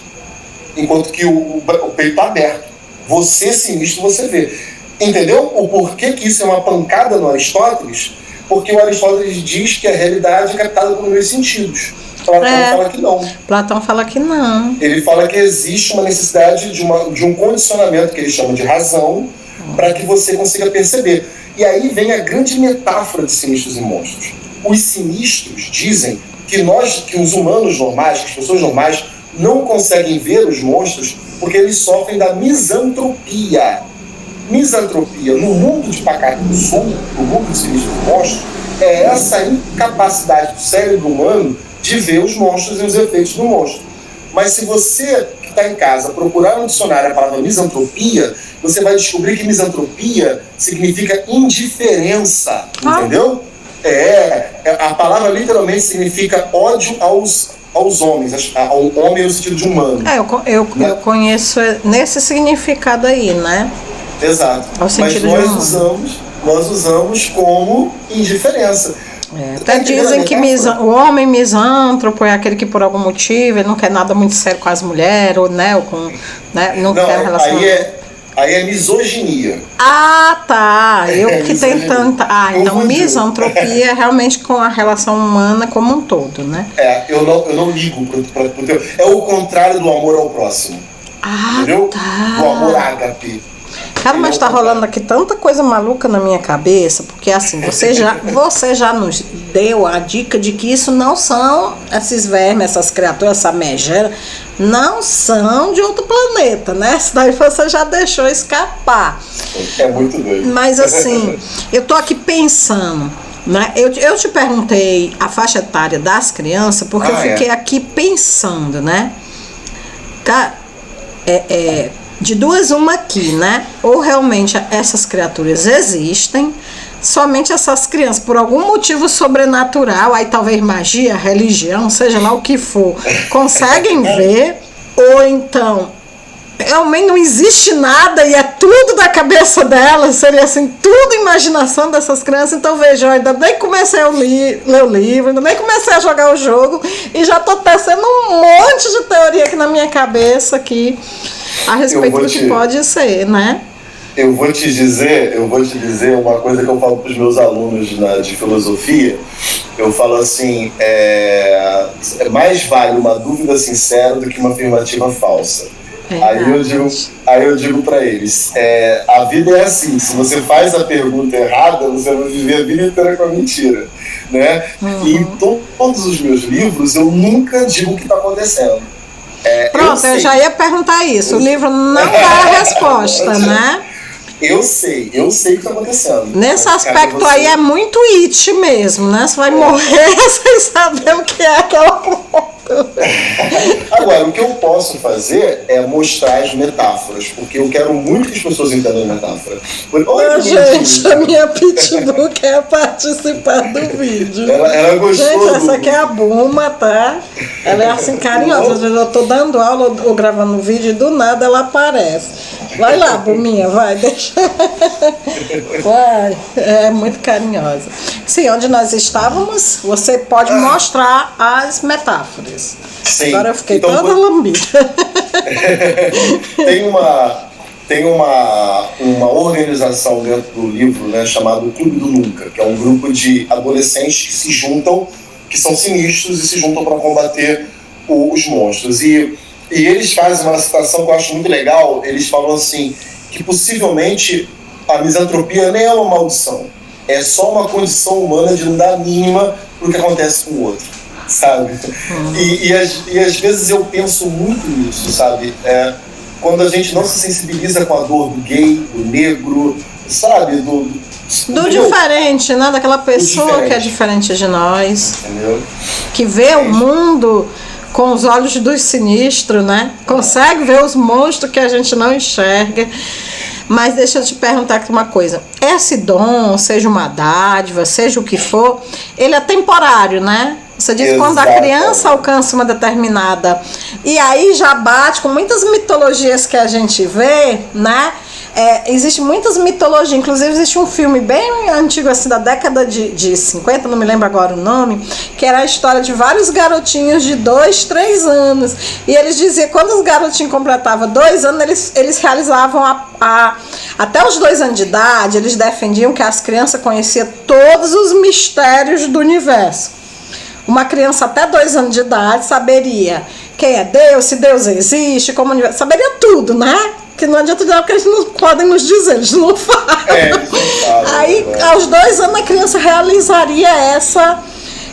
Enquanto que o peito está aberto. Você sinistro, você vê. Entendeu o porquê que isso é uma pancada no Aristóteles? Porque o Aristóteles diz que a realidade é captada por meus sentidos. Platão fala que não. Platão fala que não. Ele fala que existe uma necessidade de um condicionamento que ele chama de razão para que você consiga perceber. E aí vem a grande metáfora de sinistros e monstros. Os sinistros dizem que os humanos normais, que as pessoas normais, não conseguem ver os monstros porque eles sofrem da misantropia. Misantropia no mundo de Pacato do Sul, no mundo de sinistros e monstros, é essa incapacidade do cérebro humano de ver os monstros e os efeitos do monstro. Mas se você que está em casa procurar no dicionário a palavra misantropia, você vai descobrir que misantropia significa indiferença, entendeu? A palavra literalmente significa ódio aos homens, ao homem no sentido de humano. Eu conheço nesse significado aí, né? Exato. Mas nós usamos como indiferença. Até dizem que o homem misântropo é aquele que por algum motivo ele não quer nada muito sério com as mulheres, ou, né, não quer relacionamento. Aí é misoginia. Ah, tá. Que tem tanta. Então misantropia é realmente com a relação humana como um todo, né? Eu não ligo pro teu. É o contrário do amor ao próximo. Entendeu? Tá. Do amor ágape. Cara, mas tá rolando aqui tanta coisa maluca na minha cabeça, porque assim, você já nos deu a dica de que isso não são esses vermes, essas criaturas, essa megera, não são de outro planeta, né? Isso daí você já deixou escapar. É muito doido. Mas assim, eu tô aqui pensando, né? Eu te perguntei a faixa etária das crianças, porque eu fiquei aqui pensando, né? Cara, de duas uma aqui, né? Ou realmente essas criaturas existem, somente essas crianças, por algum motivo sobrenatural, aí talvez magia, religião, seja lá o que for, conseguem ver, ou então realmente não existe nada e é tudo da cabeça delas, seria assim, tudo imaginação dessas crianças. Então veja, eu ainda nem comecei a ler o livro, ainda nem comecei a jogar o jogo e já tô tecendo um monte de teoria aqui na minha cabeça aqui a respeito do que pode ser, né? Eu vou te dizer uma coisa que eu falo para os meus alunos de filosofia. Eu falo assim, mais vale uma dúvida sincera do que uma afirmativa falsa. Aí eu digo para eles, a vida é assim, se você faz a pergunta errada, você vai viver a vida inteira com a mentira, né? E em todos os meus livros eu nunca digo o que está acontecendo. Pronto, eu já ia perguntar isso. O livro não dá a resposta, né? Eu sei o que está acontecendo. Nesse aspecto aí é muito it mesmo, né? Você vai morrer sem saber o que é aquela conta. Agora, o que eu posso fazer é mostrar as metáforas, porque eu quero muito que as pessoas entendam a metáfora. Gente, a minha pitbull quer participar do vídeo. Ela gostou. Gente, essa aqui é a Buma, tá? Ela é assim carinhosa. Às vezes eu tô dando aula ou gravando um vídeo e do nada ela aparece. Vai lá, Buminha, vai, deixa. Vai, é muito carinhosa. Sim, onde nós estávamos, você pode mostrar as metáforas. Sim. Agora eu fiquei toda lambida. Tem uma organização dentro do livro, né, chamado Clube do Nunca, que é um grupo de adolescentes que se juntam, que são sinistros e se juntam para combater os monstros. E eles fazem uma citação que eu acho muito legal. Eles falam assim, que possivelmente a misantropia nem é uma maldição, é só uma condição humana de não dar a mínima pro que acontece com o outro, sabe? E às vezes eu penso muito nisso, sabe? Quando a gente não se sensibiliza com a dor do gay, do negro, sabe? Do diferente, né? Daquela pessoa que é diferente de nós. Entendeu? Que vê o mundo com os olhos dos sinistros, né? Consegue ver os monstros que a gente não enxerga. Mas deixa eu te perguntar aqui uma coisa. Esse dom, seja uma dádiva, seja o que for, ele é temporário, né? Você diz que quando a criança alcança uma determinada... E aí já bate com muitas mitologias que a gente vê, né? Existem muitas mitologias, inclusive existe um filme bem antigo, assim, da década de 50, não me lembro agora o nome, que era a história de vários garotinhos de 2, 3 anos. E eles diziam que quando os garotinhos completavam 2 anos, eles realizavam até os 2 anos de idade, eles defendiam que as crianças conheciam todos os mistérios do universo. Uma criança até 2 anos de idade saberia quem é Deus, se Deus existe, como o universo, saberia tudo, né? Que não adianta dizer porque eles não podem nos dizer, eles não falam. Aí, aos 2 anos, a criança realizaria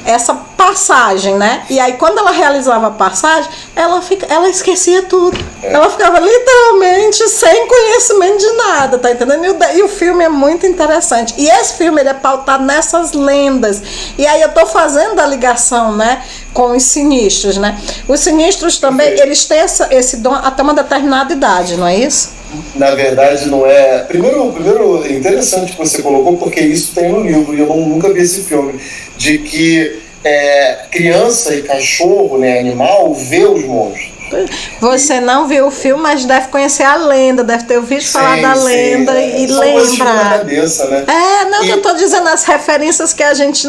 essa passagem, né? E aí, quando ela realizava a passagem, ela esquecia tudo. Ela ficava literalmente sem conhecimento de nada, tá entendendo? E o filme é muito interessante. E esse filme, ele é pautado nessas lendas. E aí, eu tô fazendo a ligação, né, com os sinistros, né? Os sinistros também, eles têm esse dom até uma determinada idade, não é isso? Na verdade, não é... Primeiro, é interessante que você colocou, porque isso tem no livro, e eu nunca vi esse filme, de que criança e cachorro, né, animal, vê os monstros. Você não viu o filme, mas deve conhecer a lenda, deve ter ouvido falar da lenda e lembrar. Cabeça, né? Que eu tô dizendo as referências que a gente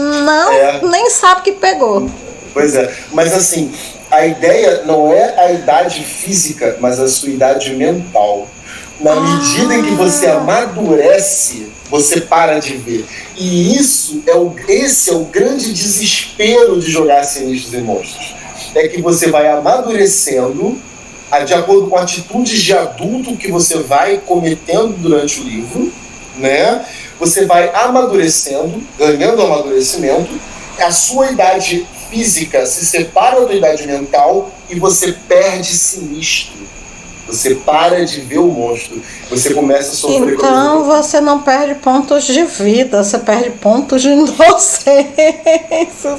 nem sabe que pegou. Pois é, mas assim, a ideia não é a idade física, mas a sua idade mental. Na medida em que você amadurece, você para de ver. E esse é o grande desespero de jogar Sinistros e Monstros. É que você vai amadurecendo de acordo com atitudes de adulto que você vai cometendo durante o livro, né? Você vai amadurecendo, ganhando amadurecimento, a sua idade física se separa da idade mental e você perde sinistro. Você para de ver o monstro. Você começa a sofrer. Então você não perde pontos de vida, você perde pontos de inocência.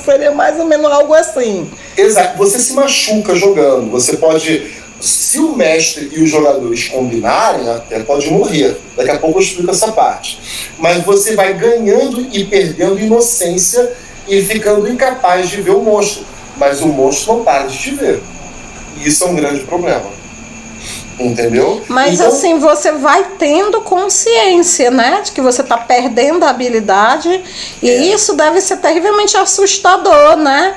Seria mais ou menos algo assim. Exato. Você se machuca jogando. Você pode... Se o mestre e os jogadores combinarem, até pode morrer. Daqui a pouco eu explico essa parte. Mas você vai ganhando e perdendo inocência e ficando incapaz de ver o monstro. Mas o monstro não para de te ver. E isso é um grande problema. Entendeu? Mas então, assim, você vai tendo consciência, né? De que você está perdendo a habilidade. E isso deve ser terrivelmente assustador, né?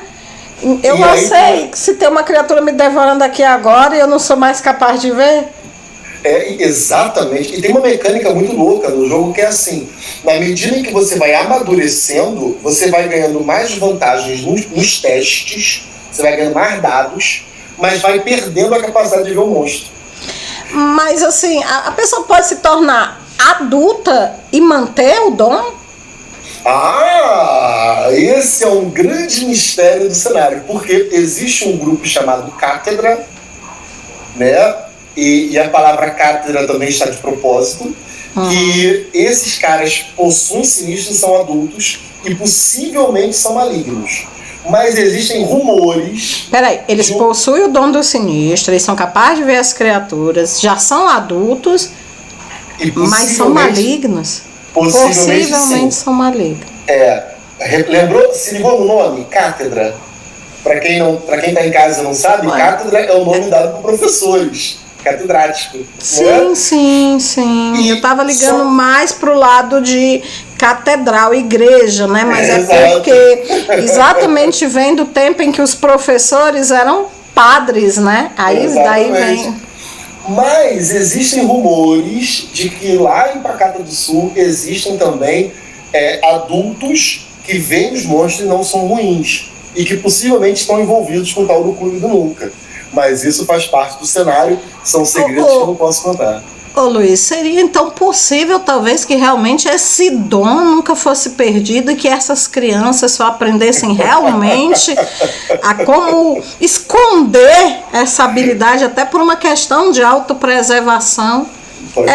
Eu não sei se tem uma criatura me devorando aqui agora e eu não sou mais capaz de ver. Exatamente. E tem uma mecânica muito louca no jogo que é assim: na medida em que você vai amadurecendo, você vai ganhando mais vantagens nos testes, você vai ganhando mais dados, mas vai perdendo a capacidade de ver o monstro. Mas assim, a pessoa pode se tornar adulta e manter o dom? Esse é um grande mistério do cenário, porque existe um grupo chamado Cátedra, né? E a palavra cátedra também está de propósito, que esses caras possuem sinistros, são adultos e possivelmente são malignos. Mas existem rumores... Peraí, eles possuem o dom do sinistro, eles são capazes de ver as criaturas, já são adultos, mas são malignos? Possivelmente são malignos. Lembrou? Se ligou no nome? Cátedra. Para quem está em casa e não sabe, cátedra é o nome dado por professores. Catedrático. Sim. Eu estava ligando mais pro lado de catedral, igreja, né? Mas porque exatamente vem do tempo em que os professores eram padres, né? Aí daí vem. Mas existem rumores de que lá em Pacata do Sul existem também adultos que veem os monstros e não são ruins. E que possivelmente estão envolvidos com o tal do Clube do Nunca. Mas isso faz parte do cenário, são segredos que eu não posso contar. Ô Luiz, seria então possível talvez que realmente esse dom nunca fosse perdido e que essas crianças só aprendessem realmente a como esconder essa habilidade, até por uma questão de autopreservação? Pode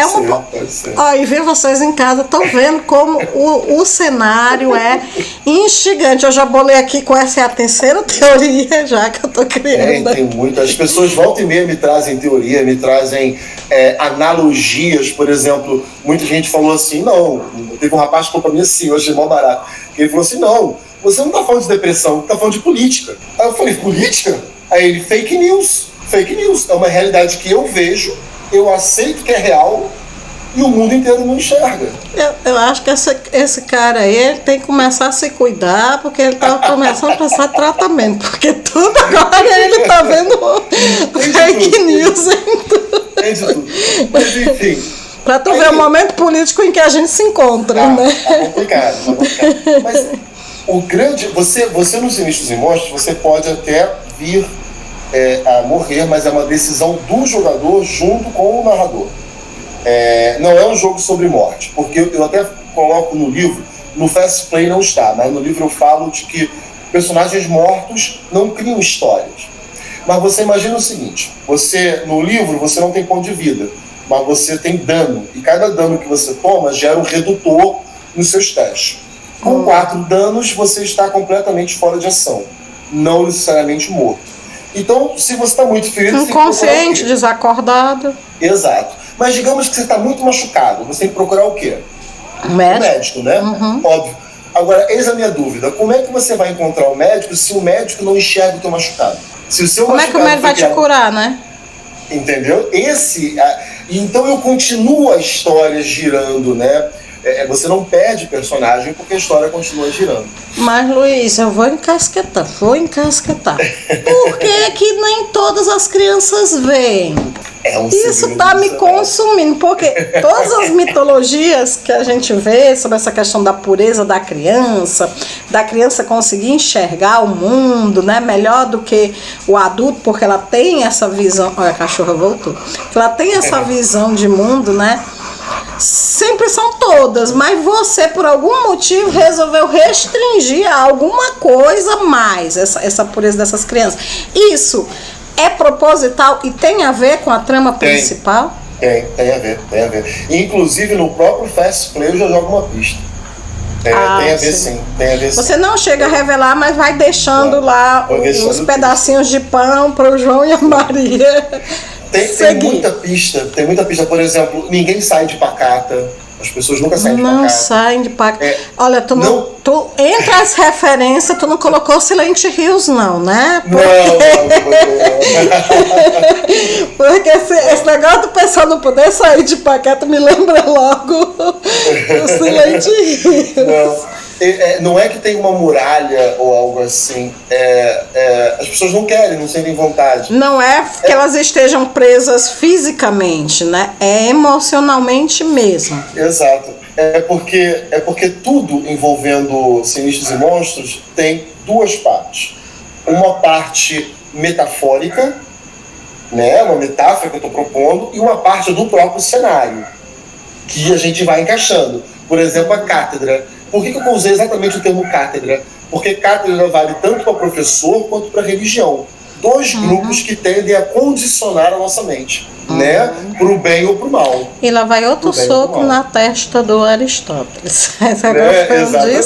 ser. E ver vocês em casa estão vendo como o cenário é instigante. Eu já bolei aqui com essa é a terceira teoria já que eu estou criando. Tem muitas. As pessoas voltam e meia me trazem teoria, me trazem analogias, por exemplo, muita gente falou assim, não, teve um rapaz que falou para mim assim, eu achei mó barato, ele falou assim, não, você não está falando de depressão, está falando de política. Aí eu falei, política? Aí ele, fake news, é uma realidade que eu vejo, eu aceito que é real, e o mundo inteiro não enxerga. Eu acho que esse cara aí ele tem que começar a se cuidar, porque ele está começando a precisar de tratamento, porque tudo agora ele está vendo fake news em tudo. Tem de tudo. Mas enfim. Para tu ver o momento político em que a gente se encontra, né? Tá complicado. Mas o grande. Você nos Sinistros e Monstros, você pode até vir a morrer, mas é uma decisão do jogador junto com o narrador. Não é um jogo sobre morte, porque eu até coloco no livro, no Fast Play não está, mas no livro eu falo de que personagens mortos não criam histórias. Mas você imagina o seguinte, no livro você não tem ponto de vida, mas você tem dano, e cada dano que você toma gera um redutor nos seus testes. Com 4 danos você está completamente fora de ação, não necessariamente morto. Então, se você está muito ferido... Inconsciente, desacordado. Exato. Mas digamos que você está muito machucado, você tem que procurar o quê? Médico, né? Uhum. Óbvio. Agora, eis a minha dúvida. Como é que você vai encontrar o médico se o médico não enxerga o teu machucado? Se o seu Como é que o médico vai te curar, né? Entendeu? Então eu continuo a história girando, né? Você não perde personagem porque a história continua girando. Mas, Luiz, eu vou encasquetar. Por que que nem todas as crianças veem? Isso tá me consumindo, porque todas as mitologias que a gente vê sobre essa questão da pureza da criança conseguir enxergar o mundo, né, melhor do que o adulto, porque ela tem essa visão, olha, a cachorra voltou, ela tem essa visão de mundo, né, sempre são todas, mas você por algum motivo resolveu restringir alguma coisa mais, essa pureza dessas crianças. Isso é proposital e tem a ver com a trama principal? Tem a ver. Inclusive no próprio Fast Play eu já jogo uma pista. Tem a ver sim. Você não chega a revelar, mas vai deixando lá os pedacinhos de pão para o João e a Maria. Tem muita pista. Por exemplo, ninguém sai de pacata. As pessoas nunca saem de pacata. Não saem de pacata. Olha, tu entre as referências, tu não colocou Silent Hills, não, né? Porque esse negócio do pessoal não poder sair de pacata me lembra logo do Silent Hills. Não é que tem uma muralha ou algo assim. As pessoas não querem, não sentem vontade. Não é que elas estejam presas fisicamente, né? É emocionalmente mesmo. Exato. É porque tudo envolvendo Sinistros e Monstros tem 2 partes. Uma parte metafórica, né? Uma metáfora que eu estou propondo, e uma parte do próprio cenário, que a gente vai encaixando. Por exemplo, a cátedra. Por que eu usei exatamente o termo cátedra? Porque cátedra vale tanto para professor quanto para religião. 2 grupos que tendem a condicionar a nossa mente, né? Para o bem ou para o mal. E lá vai outro soco na testa do Aristóteles. Exatamente.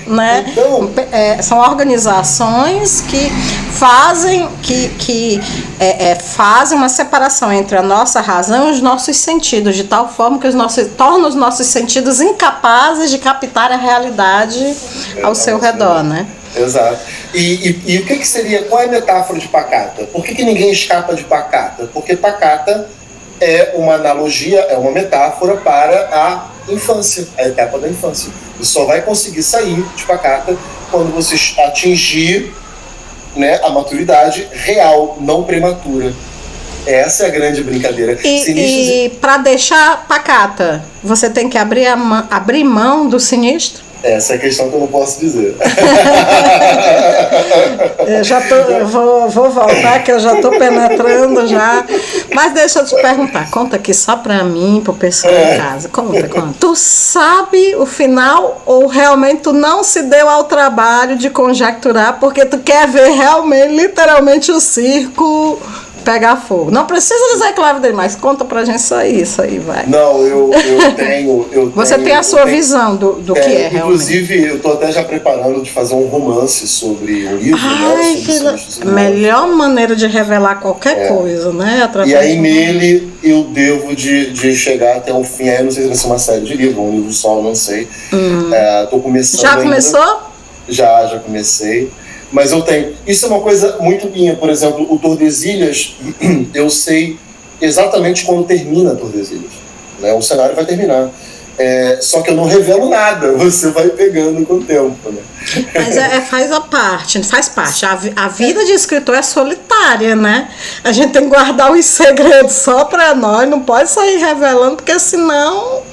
Né? Então, são organizações que fazem fazem uma separação entre a nossa razão e os nossos sentidos, de tal forma que torna os nossos sentidos incapazes de captar a realidade ao seu redor, né? Exato. E o que seria, qual é a metáfora de pacata? Por que ninguém escapa de pacata? Porque pacata é uma analogia, é uma metáfora para a infância, a etapa da infância. Você só vai conseguir sair de pacata quando você atingir, né, a maturidade real, não prematura. Essa é a grande brincadeira. E para deixar pacata, você tem que abrir mão do sinistro? Essa é a questão que eu não posso dizer. Eu vou voltar, que eu já estou penetrando já. Mas deixa eu te perguntar, conta aqui só para mim, para o pessoal em casa. Conta. Tu sabe o final ou realmente tu não se deu ao trabalho de conjecturar porque tu quer ver realmente, literalmente, o circo pegar fogo. Não precisa dizer que live dele, mas conta pra gente isso aí, vai. Não, eu tenho. Você tem a sua visão do que é realmente. Inclusive, eu tô até já preparando de fazer um romance sobre o livro, Ai, né? Sobre melhor maneira de revelar qualquer coisa, né? Através e aí nele eu devo de chegar até o fim. Aí eu não sei se vai ser uma série de livros, um livro só, não sei. Tô começando. Já começou? Ainda. Já comecei. Mas eu tenho. Isso é uma coisa muito minha. Por exemplo, o Tordesilhas, eu sei exatamente quando termina Tordesilhas. Né? O cenário vai terminar. Só que eu não revelo nada. Você vai pegando com o tempo. Né? Mas faz parte. A vida de escritor é solitária, né? A gente tem que guardar os segredos só para nós. Não pode sair revelando, porque senão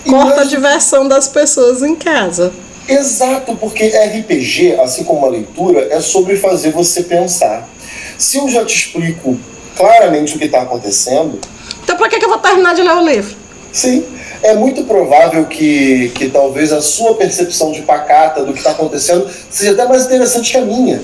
corta a diversão das pessoas em casa. Exato, porque RPG, assim como a leitura, é sobre fazer você pensar. Se eu já te explico claramente o que está acontecendo... Então por que eu vou terminar de ler o livro? Sim, é muito provável que talvez a sua percepção de pacata do que está acontecendo seja até mais interessante que a minha.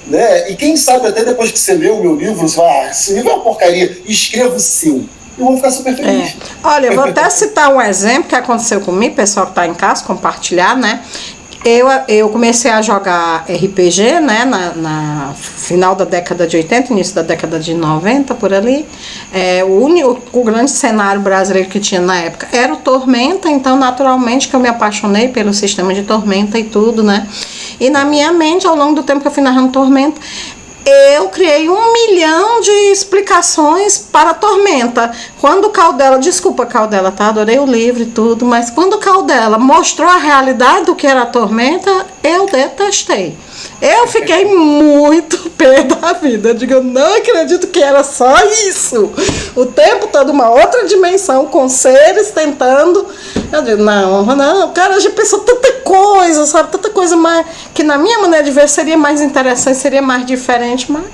Né? E quem sabe até depois que você lê o meu livro, você vai, esse livro é uma porcaria, escreva o seu. Eu vou ficar super feliz. Olha, eu vou até citar um exemplo que aconteceu comigo, pessoal que está em casa, compartilhar, né? Eu comecei a jogar RPG, né, na final da década de 80, início da década de 90, por ali. O grande cenário brasileiro que tinha na época era o Tormenta, então naturalmente que eu me apaixonei pelo sistema de Tormenta e tudo, né? E na minha mente, ao longo do tempo que eu fui narrando Tormenta, eu criei 1 milhão de explicações para a Tormenta. Quando o Caldela, desculpa Caldela, tá? Adorei o livro e tudo, mas quando o Caldela mostrou a realidade do que era a Tormenta, eu detestei. Eu fiquei muito pé da vida. Eu digo, eu não acredito que era só isso. O tempo todo uma outra dimensão com seres tentando. Eu digo, não, cara, a gente pensou tanta coisa, sabe? Tanta coisa mais que na minha maneira de ver seria mais interessante, seria mais diferente, mas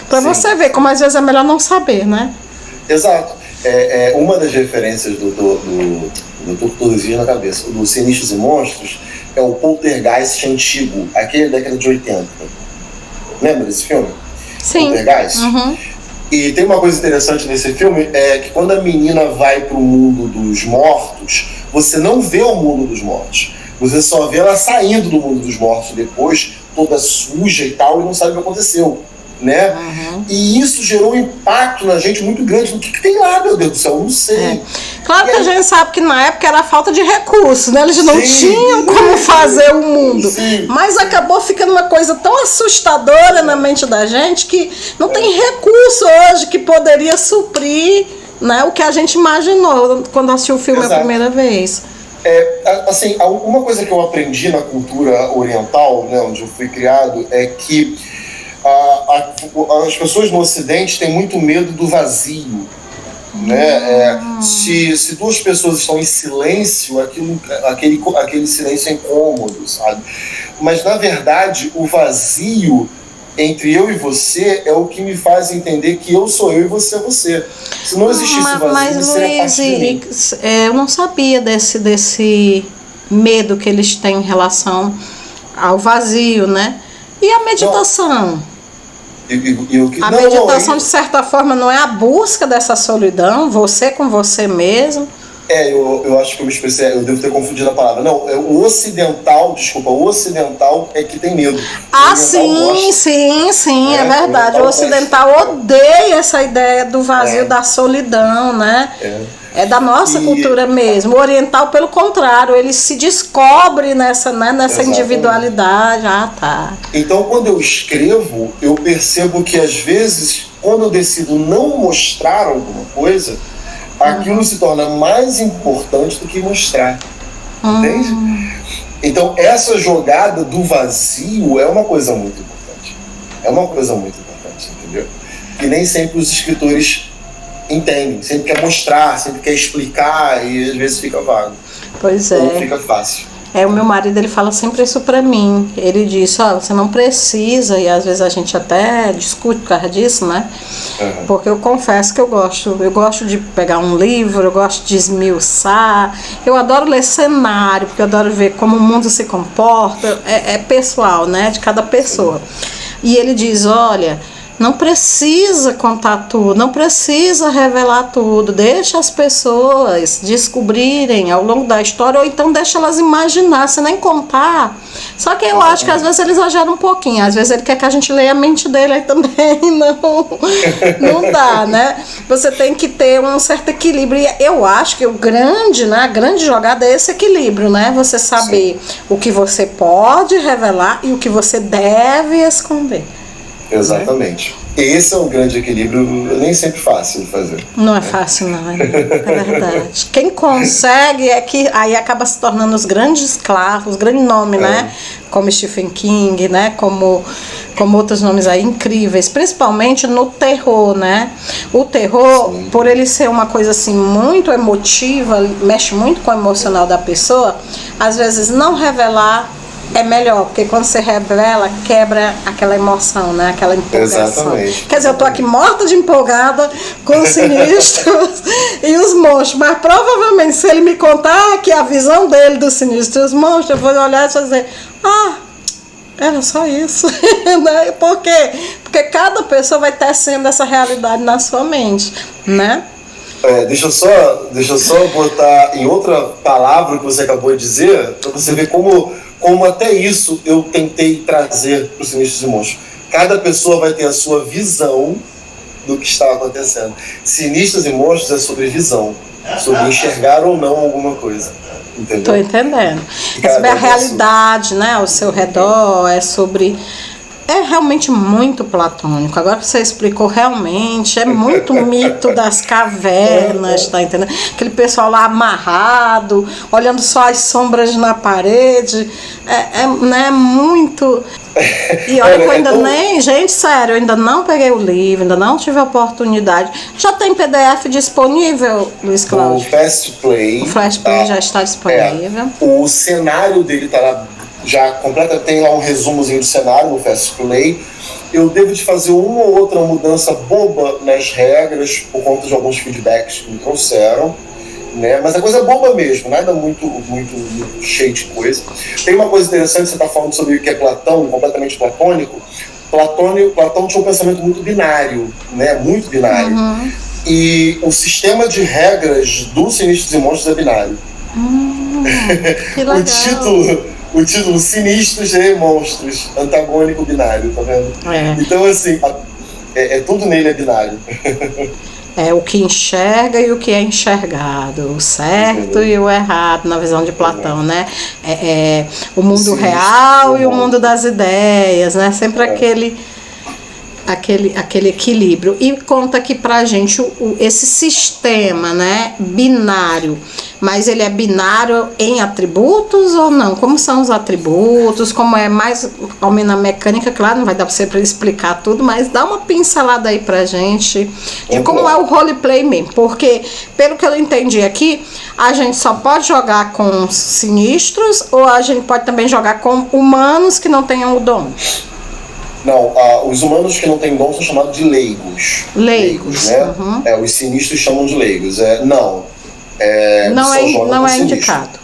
para você ver como às vezes é melhor não saber, né? Exato. Uma das referências do Tordesilhas na cabeça, do Sinistros e Monstros, é o Poltergeist antigo, aquele da década de 80. Lembra desse filme? Sim. Poltergeist? Uhum. E tem uma coisa interessante nesse filme, é que quando a menina vai para o mundo dos mortos, você não vê o mundo dos mortos. Você só vê ela saindo do mundo dos mortos depois, toda suja e tal, e não sabe o que aconteceu. Né? Uhum. E isso gerou um impacto na gente muito grande. O que tem lá, meu Deus do céu? Eu não sei. Claro que a gente sabe que na época era falta de recursos, né? Eles não tinham como fazer o mundo. Sim. Mas acabou ficando uma coisa tão assustadora na mente da gente que não tem recurso hoje que poderia suprir, né, o que a gente imaginou quando assistiu o filme a primeira vez. Assim, uma coisa que eu aprendi na cultura oriental, né, onde eu fui criado, é que as pessoas no Ocidente têm muito medo do vazio, né? Se duas pessoas estão em silêncio, aquele silêncio é incômodo, sabe? Mas na verdade o vazio entre eu e você é o que me faz entender que eu sou eu e você é você. Se não existisse vazio, mas seria parte de mim. Eu não sabia desse medo que eles têm em relação ao vazio, né? E a meditação? A meditação, de certa forma, não é a busca dessa solidão, você com você mesmo? Eu acho que eu me expressei, eu devo ter confundido a palavra. Não, o ocidental é que tem medo. Sim, é verdade. O ocidental odeia essa ideia do vazio, da solidão, né? É da nossa cultura mesmo. O oriental, pelo contrário, ele se descobre nessa individualidade. Tá. Então, quando eu escrevo, eu percebo que às vezes, quando eu decido não mostrar alguma coisa, aquilo se torna mais importante do que mostrar. Entende? Então, essa jogada do vazio é uma coisa muito importante. Entendeu? E nem sempre os escritores entendem, sempre quer mostrar, sempre quer explicar e às vezes fica vago. Pois é. Ou fica fácil. O meu marido, ele fala sempre isso pra mim. Ele diz, você não precisa, e às vezes a gente até discute por causa disso, né? Porque eu confesso que eu gosto de pegar um livro, eu gosto de esmiuçar, eu adoro ler cenário, porque eu adoro ver como o mundo se comporta, é pessoal, né? De cada pessoa. E ele diz, olha, Não precisa contar tudo, não precisa revelar tudo. Deixa as pessoas descobrirem ao longo da história, ou então deixa elas imaginar, sem nem contar. Só que eu acho que às vezes ele exagera um pouquinho. Às vezes ele quer que a gente leia a mente dele, aí também não dá, né? Você tem que ter um certo equilíbrio. E eu acho que o grande, né, a grande jogada é esse equilíbrio, né? Você saber o que você pode revelar e o que você deve esconder. Exatamente. Esse é um grande equilíbrio, nem sempre fácil de fazer. Não é fácil, não. É verdade. Quem consegue é que aí acaba se tornando os grandes clássicos, os grandes nomes, né? Como Stephen King, né? Como outros nomes aí incríveis, principalmente no terror, né? O terror, sim, por ele ser uma coisa assim muito emotiva, mexe muito com o emocional da pessoa, às vezes não revelar é melhor, porque quando você revela, quebra aquela emoção, né? Aquela empolgação. Exatamente. Quer dizer, eu tô aqui morta de empolgada com os sinistros e os monstros, mas provavelmente se ele me contar que a visão dele dos sinistros e os monstros, eu vou olhar e vou dizer, era só isso. Né? Por quê? Porque cada pessoa vai tecendo essa realidade na sua mente, né? Deixa eu só botar em outra palavra que você acabou de dizer, para você ver como até isso eu tentei trazer para os Sinistros e Monstros. Cada pessoa vai ter a sua visão do que está acontecendo. Sinistros e Monstros é sobre visão, sobre enxergar ou não alguma coisa. Entendeu? Estou entendendo. É sobre a realidade, né, ao seu redor, é realmente muito platônico. Agora que você explicou, realmente é muito mito das cavernas, tá entendendo? Aquele pessoal lá amarrado, olhando só as sombras na parede, né, muito. E olha que eu ainda nem, gente, sério, eu ainda não peguei o livro, ainda não tive a oportunidade. Já tem PDF disponível, Luiz Cláudio? O Fast Play. O Fast Play já está disponível. O cenário dele está lá. Já completa, tem lá um resumozinho do cenário no Fast Play. Eu devo de fazer uma ou outra mudança boba nas regras por conta de alguns feedbacks que me trouxeram, né? Mas é coisa boba mesmo, nada muito cheio de coisa. Tem uma coisa interessante, você está falando sobre o que é Platão, completamente platônico. Platão tinha um pensamento muito binário, né? Muito binário. Uhum. E o sistema de regras dos Sinistros e Monstros é binário. Que legal. O título Sinistros e Monstros, antagônico binário, tá vendo? Então, assim, tudo nele é binário. É o que enxerga e o que é enxergado, o certo e o errado, na visão de Platão, né? O mundo real e o mundo das ideias, né? Sempre aquele equilíbrio. E conta aqui pra gente esse sistema, né, binário, mas ele é binário em atributos ou não? Como são os atributos? Como é mais ao menos na mecânica? Claro, não vai dar pra você explicar tudo, mas dá uma pincelada aí pra gente de como é o roleplay mesmo, porque pelo que eu entendi aqui, a gente só pode jogar com sinistros ou a gente pode também jogar com humanos que não tenham o dom? Não, os humanos que não têm dom são chamados de leigos. Leigos, né? Uhum. Os sinistros chamam de leigos. Não é indicado.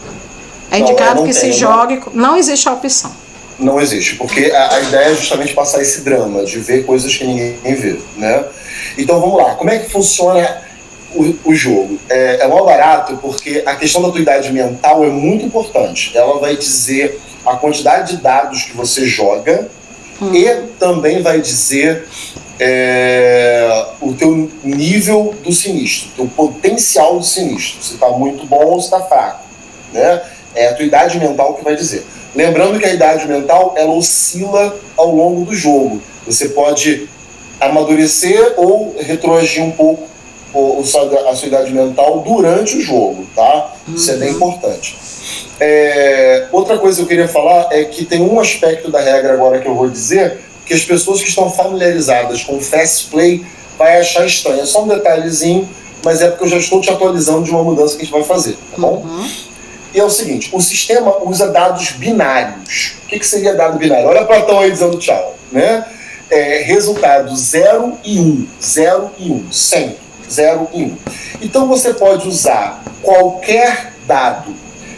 É indicado que se jogue. Não existe a opção. Não existe, porque a ideia é justamente passar esse drama, de ver coisas que ninguém vê, né? Então vamos lá, como é que funciona o jogo? É mal barato porque a questão da tua idade mental é muito importante. Ela vai dizer a quantidade de dados que você joga, e também vai dizer o teu nível do sinistro, o potencial do sinistro, se está muito bom ou se está fraco, né? É a tua idade mental que vai dizer. Lembrando que a idade mental, ela oscila ao longo do jogo. Você pode amadurecer ou retroagir um pouco a sua idade mental durante o jogo, tá? Isso é bem importante. Outra coisa que eu queria falar é que tem um aspecto da regra agora que eu vou dizer que as pessoas que estão familiarizadas com o Fast Play vai achar estranho. É só um detalhezinho, mas é porque eu já estou te atualizando de uma mudança que a gente vai fazer, tá bom? E é o seguinte, o sistema usa dados binários. O que seria dado binário? Olha Platão aí dizendo tchau, né? Resultado 0 e 1, 0 e 1, sempre, 0 e 1. Então você pode usar qualquer dado,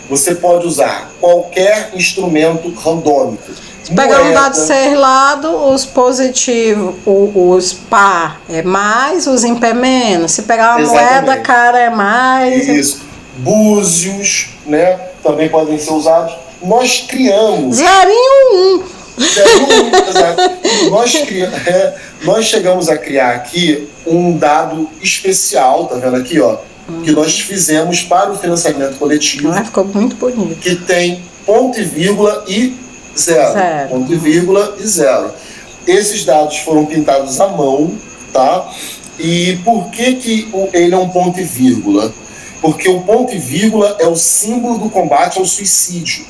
você pode usar qualquer instrumento randômico. Se pegar um dado ser lado, os positivos, os par é mais, os ímpar é menos. Se pegar uma moeda, cara, é mais. Isso. Búzios, né? Também podem ser usados. Nós criamos. 0 e 1. 0 e 1, exato. Nós chegamos a criar aqui um dado especial, tá vendo aqui, ó? Que nós fizemos para o financiamento coletivo. Ficou muito bonito. Que tem ponto e vírgula e zero. Ponto e vírgula e zero. Esses dados foram pintados à mão, tá? E por que ele é um ponto e vírgula? Porque o ponto e vírgula é o símbolo do combate ao suicídio.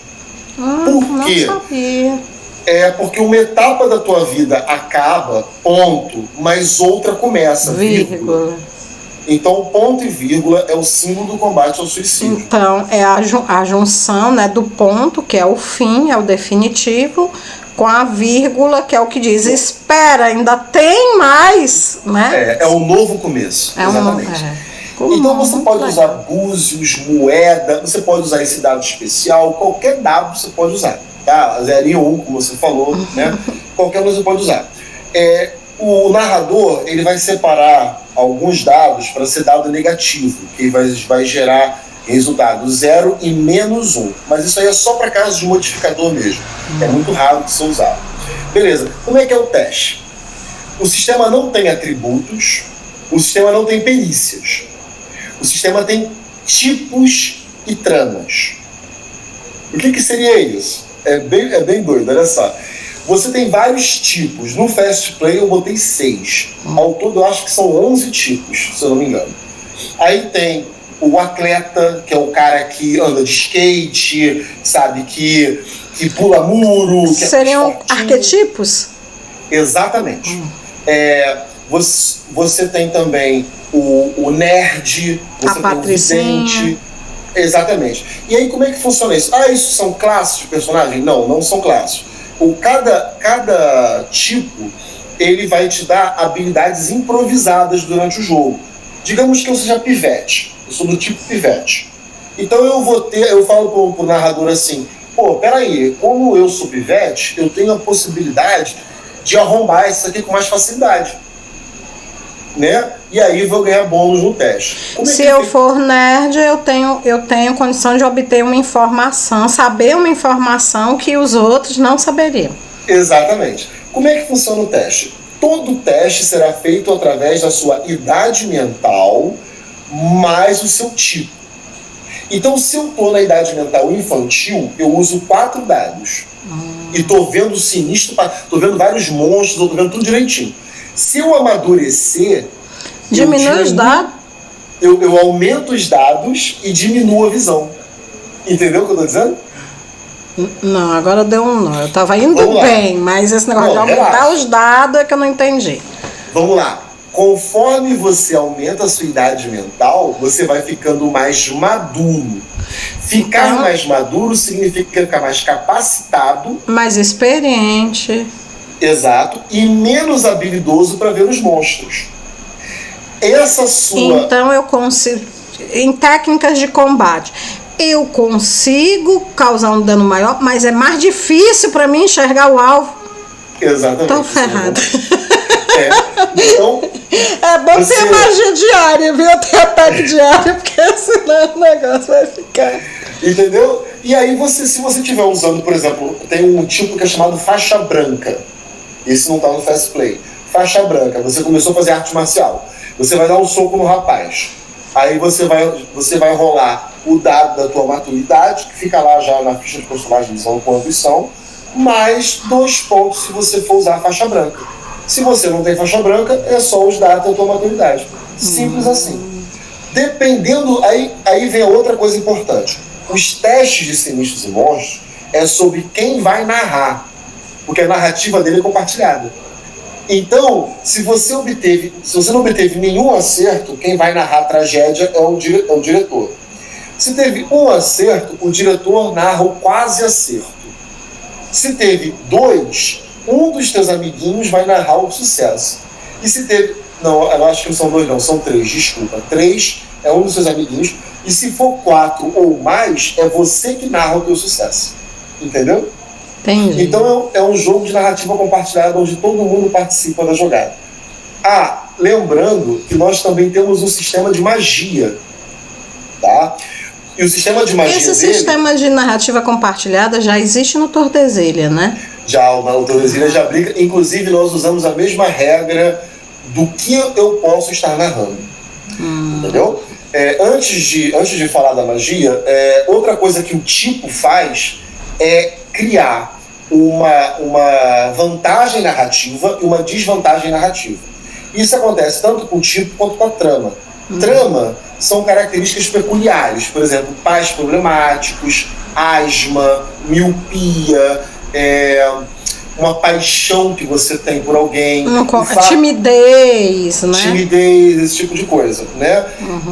Por quê? Não sabia. Porque uma etapa da tua vida acaba, ponto, mas outra começa, vírgula. Então, o ponto e vírgula é o símbolo do combate ao suicídio. Então, é a junção, né, do ponto, que é o fim, é o definitivo, com a vírgula, que é o que diz, espera, ainda tem mais, né? É o novo começo, exatamente. Então, você pode usar búzios, moeda, você pode usar esse dado especial, qualquer dado você pode usar, tá? 0 e 1, como você falou, né? Qualquer um você pode usar. O narrador, ele vai separar alguns dados para ser dado negativo, que vai gerar resultado 0 e menos 1. Mas isso aí é só para casos de modificador mesmo. É muito raro de ser usado. Beleza, como é que é o teste? O sistema não tem atributos, o sistema não tem perícias. O sistema tem tipos e tramas. O que seria isso? É bem doido, olha só. Você tem vários tipos. No Fast Play eu botei 6. Ao todo eu acho que são 11 tipos, se eu não me engano. Aí tem o atleta, que é o cara que anda de skate, sabe, que pula muro. Que seriam arquetipos? Exatamente. Você tem também o nerd, você tem o vidente. Exatamente. E aí como é que funciona isso? Isso são classes de personagem? Não são classes. Cada tipo, ele vai te dar habilidades improvisadas durante o jogo. Digamos que eu seja pivete, eu sou do tipo pivete. Então eu falo pro narrador assim, peraí, como eu sou pivete, eu tenho a possibilidade de arrombar isso aqui com mais facilidade. Né? E aí vou ganhar bônus no teste. Se eu for nerd, eu tenho condição de obter uma informação, saber uma informação que os outros não saberiam. Exatamente. Como é que funciona o teste? Todo teste será feito através da sua idade mental mais o seu tipo. Então, se eu estou na idade mental infantil, eu uso 4 dados. E estou vendo sinistro, estou vendo vários monstros, estou vendo tudo direitinho. Se eu amadurecer, diminui os dados? Eu aumento os dados e diminuo a visão. Entendeu o que eu estou dizendo? Não, agora deu um nó. Eu estava indo bem, mas esse negócio de aumentar os dados é que eu não entendi. Vamos lá. Conforme você aumenta a sua idade mental, você vai ficando mais maduro. Ficar mais maduro significa ficar mais capacitado. Mais experiente. Exato. E menos habilidoso para ver os monstros. Essa sua... Então eu consigo... Em técnicas de combate, eu consigo causar um dano maior, mas é mais difícil para mim enxergar o alvo. Exatamente. Tô ferrada. Então, é bom ter magia diária, viu? Ter ataque diário, porque senão o negócio vai ficar... Entendeu? E aí, se você estiver usando, por exemplo, tem um tipo que é chamado faixa branca. Esse não tá no Fast Play. Faixa branca, você começou a fazer arte marcial. Você vai dar um soco no rapaz. Aí você vai rolar o dado da tua maturidade, que fica lá já na ficha de personagem, visão quantos são, mais 2 pontos se você for usar a faixa branca. Se você não tem faixa branca, é só os dados da tua maturidade. Simples assim. Dependendo, aí vem outra coisa importante. Os testes de sinistros e monstros é sobre quem vai narrar, porque a narrativa dele é compartilhada. Então, se você não obteve nenhum acerto, quem vai narrar a tragédia é o diretor. Se teve um acerto, o diretor narra o quase acerto. Se teve 2, um dos teus amiguinhos vai narrar o sucesso. E se teve... Não, eu acho que não são 2 não, são 3, desculpa. 3 é um dos seus amiguinhos. E se for 4 ou mais, é você que narra o teu sucesso. Entendeu? Entendi. Então é um jogo de narrativa compartilhada onde todo mundo participa da jogada. Lembrando que nós também temos um sistema de magia, tá? E o sistema de magia sistema de narrativa compartilhada já existe no Tordesilha, né? Já, o Tordesilha já brinca. Inclusive, nós usamos a mesma regra do que eu posso estar narrando. Entendeu? Antes de falar da magia, outra coisa que o tipo faz é criar uma vantagem narrativa e uma desvantagem narrativa. Isso acontece tanto com o tipo quanto com a trama. Trama são características peculiares, por exemplo, pais problemáticos, asma, miopia, uma paixão que você tem por alguém, timidez, né? Timidez, esse tipo de coisa, né?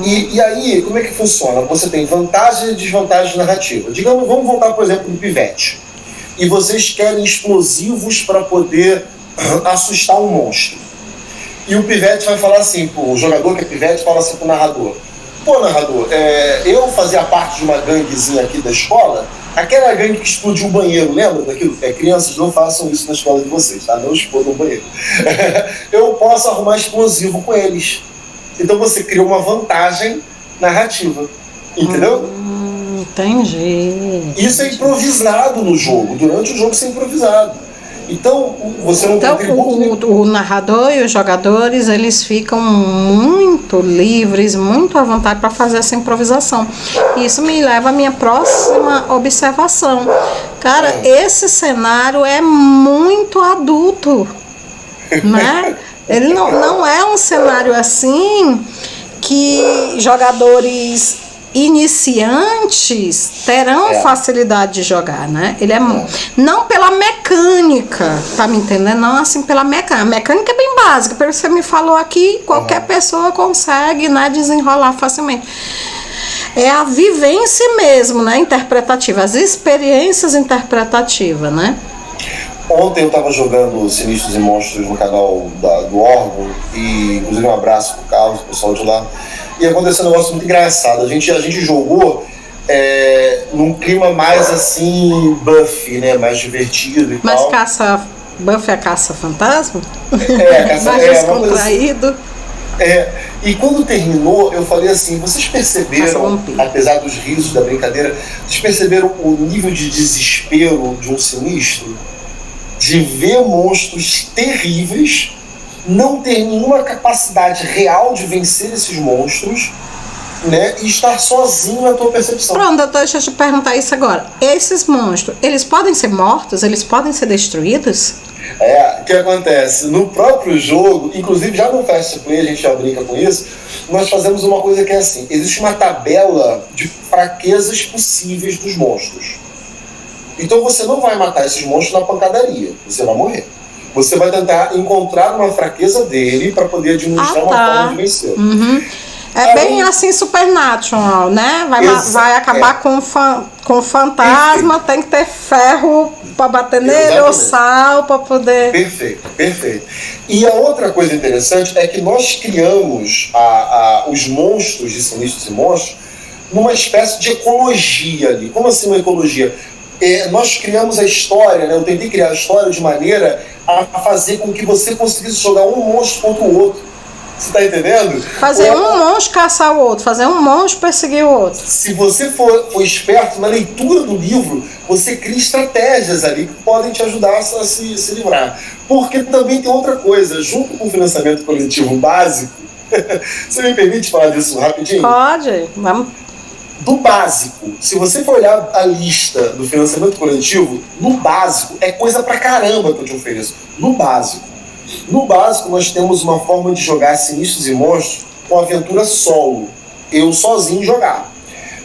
E aí, como é que funciona? Você tem vantagens e desvantagens narrativas. Digamos, vamos voltar, por exemplo, no Pivete. E vocês querem explosivos para poder assustar um monstro. E o Pivete vai falar assim, o jogador que é Pivete fala assim pro narrador: pô, narrador, eu fazia parte de uma ganguezinha aqui da escola, aquela gangue que explodiu o banheiro, lembra daquilo? Crianças, não façam isso na escola de vocês, tá? Não explodam o banheiro. Eu posso arrumar explosivo com eles. Então você cria uma vantagem narrativa, entendeu? Entendi. Isso é improvisado no jogo, durante o jogo isso é improvisado. Então, você não contribui. O narrador e os jogadores, eles ficam muito livres, muito à vontade para fazer essa improvisação. Isso me leva à minha próxima observação. Cara, esse cenário é muito adulto, né? Ele não é um cenário assim que jogadores iniciantes terão facilidade de jogar, né? Ele é não pela mecânica, tá me entendendo? Não assim pela mecânica. A mecânica é bem básica, pelo que você me falou aqui, qualquer pessoa consegue, né, desenrolar facilmente. É a vivência mesmo, né, interpretativa, as experiências interpretativas, né? Ontem eu estava jogando Sinistros e Monstros no canal do órgão, e inclusive um abraço pro Carlos, o pessoal de lá. E aconteceu um negócio muito engraçado. A gente jogou num clima mais assim, Buffy, né? Mais divertido e mais tal. Mais Buffy é caça-fantasma? Caça, mais descontraído. E quando terminou, eu falei assim: vocês perceberam, apesar dos risos da brincadeira, vocês perceberam o nível de desespero de um sinistro? De ver monstros terríveis, não ter nenhuma capacidade real de vencer esses monstros, né? E estar sozinho na tua percepção. Pronto, deixa eu te perguntar isso agora. Esses monstros, eles podem ser mortos? Eles podem ser destruídos? O que acontece? No próprio jogo, inclusive já no Fast Play, a gente já brinca com isso, nós fazemos uma coisa que é assim: existe uma tabela de fraquezas possíveis dos monstros. Então você não vai matar esses monstros na pancadaria, você vai morrer. Você vai tentar encontrar uma fraqueza dele para poder administrar uma forma de vencer. Bem assim, Supernatural, né? Vai acabar com fantasma, tem que ter ferro para bater nele, ou sal para poder... Perfeito. E a outra coisa interessante é que nós criamos os monstros de Sinistros e Monstros numa espécie de ecologia ali. Como assim uma ecologia? Nós criamos a história, né? Eu tentei criar a história de maneira a fazer com que você conseguisse jogar um monstro contra o outro. Você tá entendendo? Fazer um monstro caçar o outro, fazer um monstro perseguir o outro. Se você for esperto na leitura do livro, você cria estratégias ali que podem te ajudar a se livrar. Porque também tem outra coisa, junto com o financiamento coletivo básico, você me permite falar disso rapidinho? Pode, vamos. Do básico, se você for olhar a lista do financiamento coletivo, no básico é coisa pra caramba que eu te ofereço. No básico, nós temos uma forma de jogar Sinistros e Monstros com aventura solo. Eu sozinho jogar.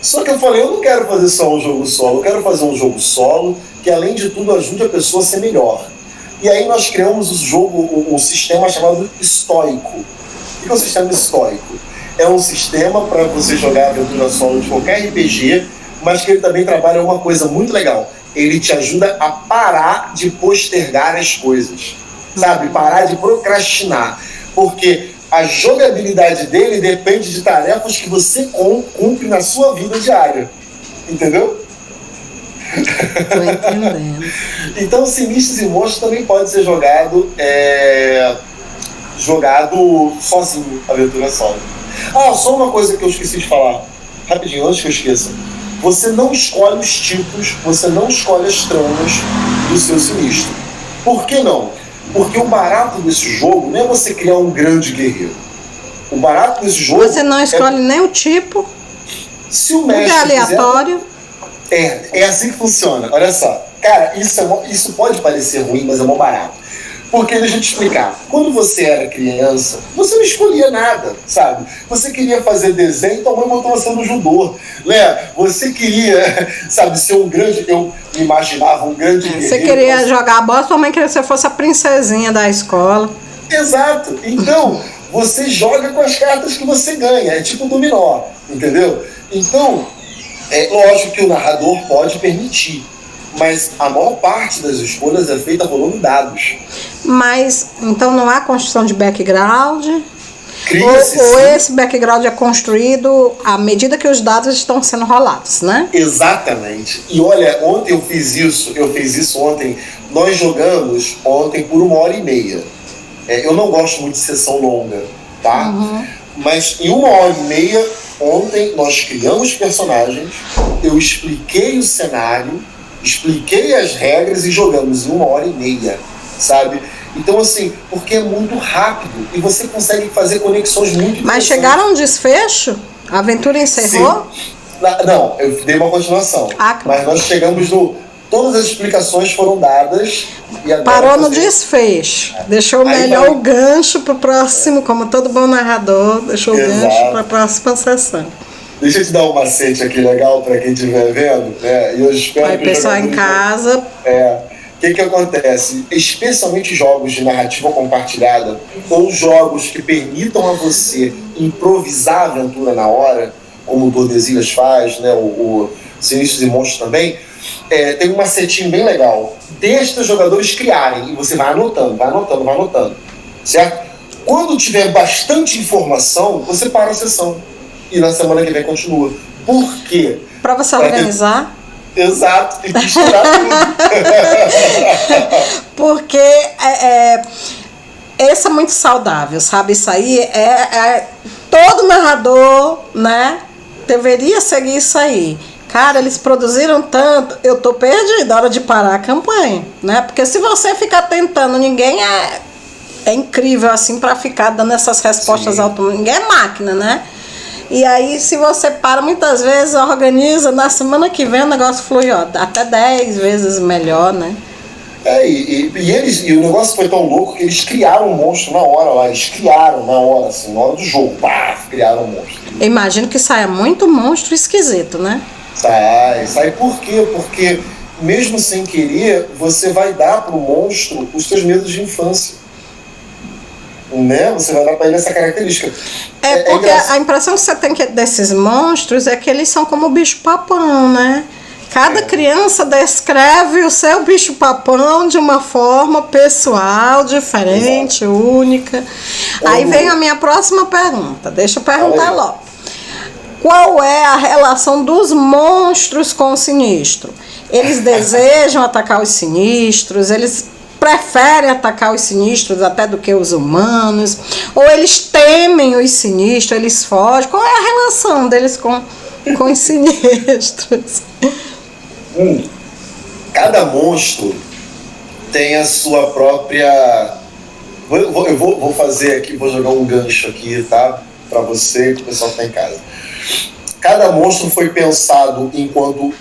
Só que eu falei, eu não quero fazer só um jogo solo, eu quero fazer um jogo solo que, além de tudo, ajude a pessoa a ser melhor. E aí nós criamos um sistema chamado estoico. O que é o sistema estoico? É um sistema para você jogar aventura solo de qualquer RPG, mas que ele também trabalha uma coisa muito legal. Ele te ajuda a parar de postergar as coisas, sabe? Parar de procrastinar. Porque a jogabilidade dele depende de tarefas que você cumpre na sua vida diária. Entendeu? Tô entendendo. Então, Sinistros e Monstros também pode ser jogado sozinho, aventura solo. Só uma coisa que eu esqueci de falar, rapidinho, antes que eu esqueça. Você não escolhe os tipos, você não escolhe as tramas do seu sinistro. Por que não? Porque o barato desse jogo não é você criar um grande guerreiro. O barato desse jogo... Você não escolhe nem o tipo, se o mestre é aleatório. É assim que funciona. Olha só. Cara, isso pode parecer ruim, mas é mó barato. Porque, deixa eu te explicar, quando você era criança, você não escolhia nada, sabe? Você queria fazer desenho, tua mãe botou você no judô, né? Você queria, sabe, ser um grande... Eu me imaginava um grande guerreiro. Você queria jogar a bola, tua mãe queria que você fosse a princesinha da escola. Exato. Então, você joga com as cartas que você ganha. É tipo dominó, entendeu? Então, é lógico que o narrador pode permitir, mas a maior parte das escolhas é feita rolando dados. Mas, então não há construção de background? Ou esse background é construído à medida que os dados estão sendo rolados, né? Exatamente. E olha, ontem eu fiz isso ontem. Nós jogamos ontem por 1h30. Eu não gosto muito de sessão longa, tá? Uhum. Mas em 1h30, ontem nós criamos personagens, eu expliquei o cenário, expliquei as regras e jogamos em 1h30, sabe? Então, assim, porque é muito rápido e você consegue fazer conexões muito interessantes. Mas chegaram a um desfecho? A aventura encerrou? Sim. Não, eu dei uma continuação. Mas nós chegamos no... Todas as explicações foram dadas. E agora parou no desfecho. Deixou melhor o gancho para o próximo, como todo bom narrador, deixou o gancho para a próxima sessão. Deixa eu te dar um macete aqui legal para quem estiver vendo, né? E eu espero que o pessoal em casa... O que acontece? Especialmente jogos de narrativa compartilhada ou jogos que permitam a você improvisar a aventura na hora, como o Tordesilhas faz, né? O Sinistros e Monstros também, tem um macetinho bem legal. Deixa os jogadores criarem e você vai anotando, certo? Quando tiver bastante informação, você para a sessão e na semana que vem continua. Por quê? Para você organizar. Exato, e misturar tudo. Porque esse é muito saudável, sabe? Isso aí todo narrador, né, deveria seguir isso aí. Cara, eles produziram tanto, eu tô perdida, hora de parar a campanha, né? Porque se você ficar tentando, ninguém é incrível assim para ficar dando essas respostas automáticas, ninguém é máquina, né? E aí, se você para, muitas vezes organiza, na semana que vem o negócio flui, até 10 vezes melhor, né? E o negócio foi tão louco que eles criaram um monstro na hora lá. Eles criaram na hora, assim, na hora do jogo. Criaram um monstro. Eu imagino que saia muito monstro esquisito, né? Sai por quê? Porque mesmo sem querer, você vai dar pro monstro os seus medos de infância. Né? Você vai dar para ele essa característica. Porque a impressão que você tem desses monstros é que eles são como o bicho-papão, né? Cada criança descreve o seu bicho-papão de uma forma pessoal, diferente, única. Aí vem a minha próxima pergunta. Deixa eu perguntar logo. Qual é a relação dos monstros com o sinistro? Eles desejam atacar os sinistros? Eles preferem atacar os sinistros até do que os humanos, ou eles temem os sinistros, eles fogem. Qual é a relação deles com os sinistros? Cada monstro tem a sua própria... Eu vou fazer aqui, vou jogar um gancho aqui, tá? Para você e para o pessoal que está em casa. Cada monstro foi pensado enquanto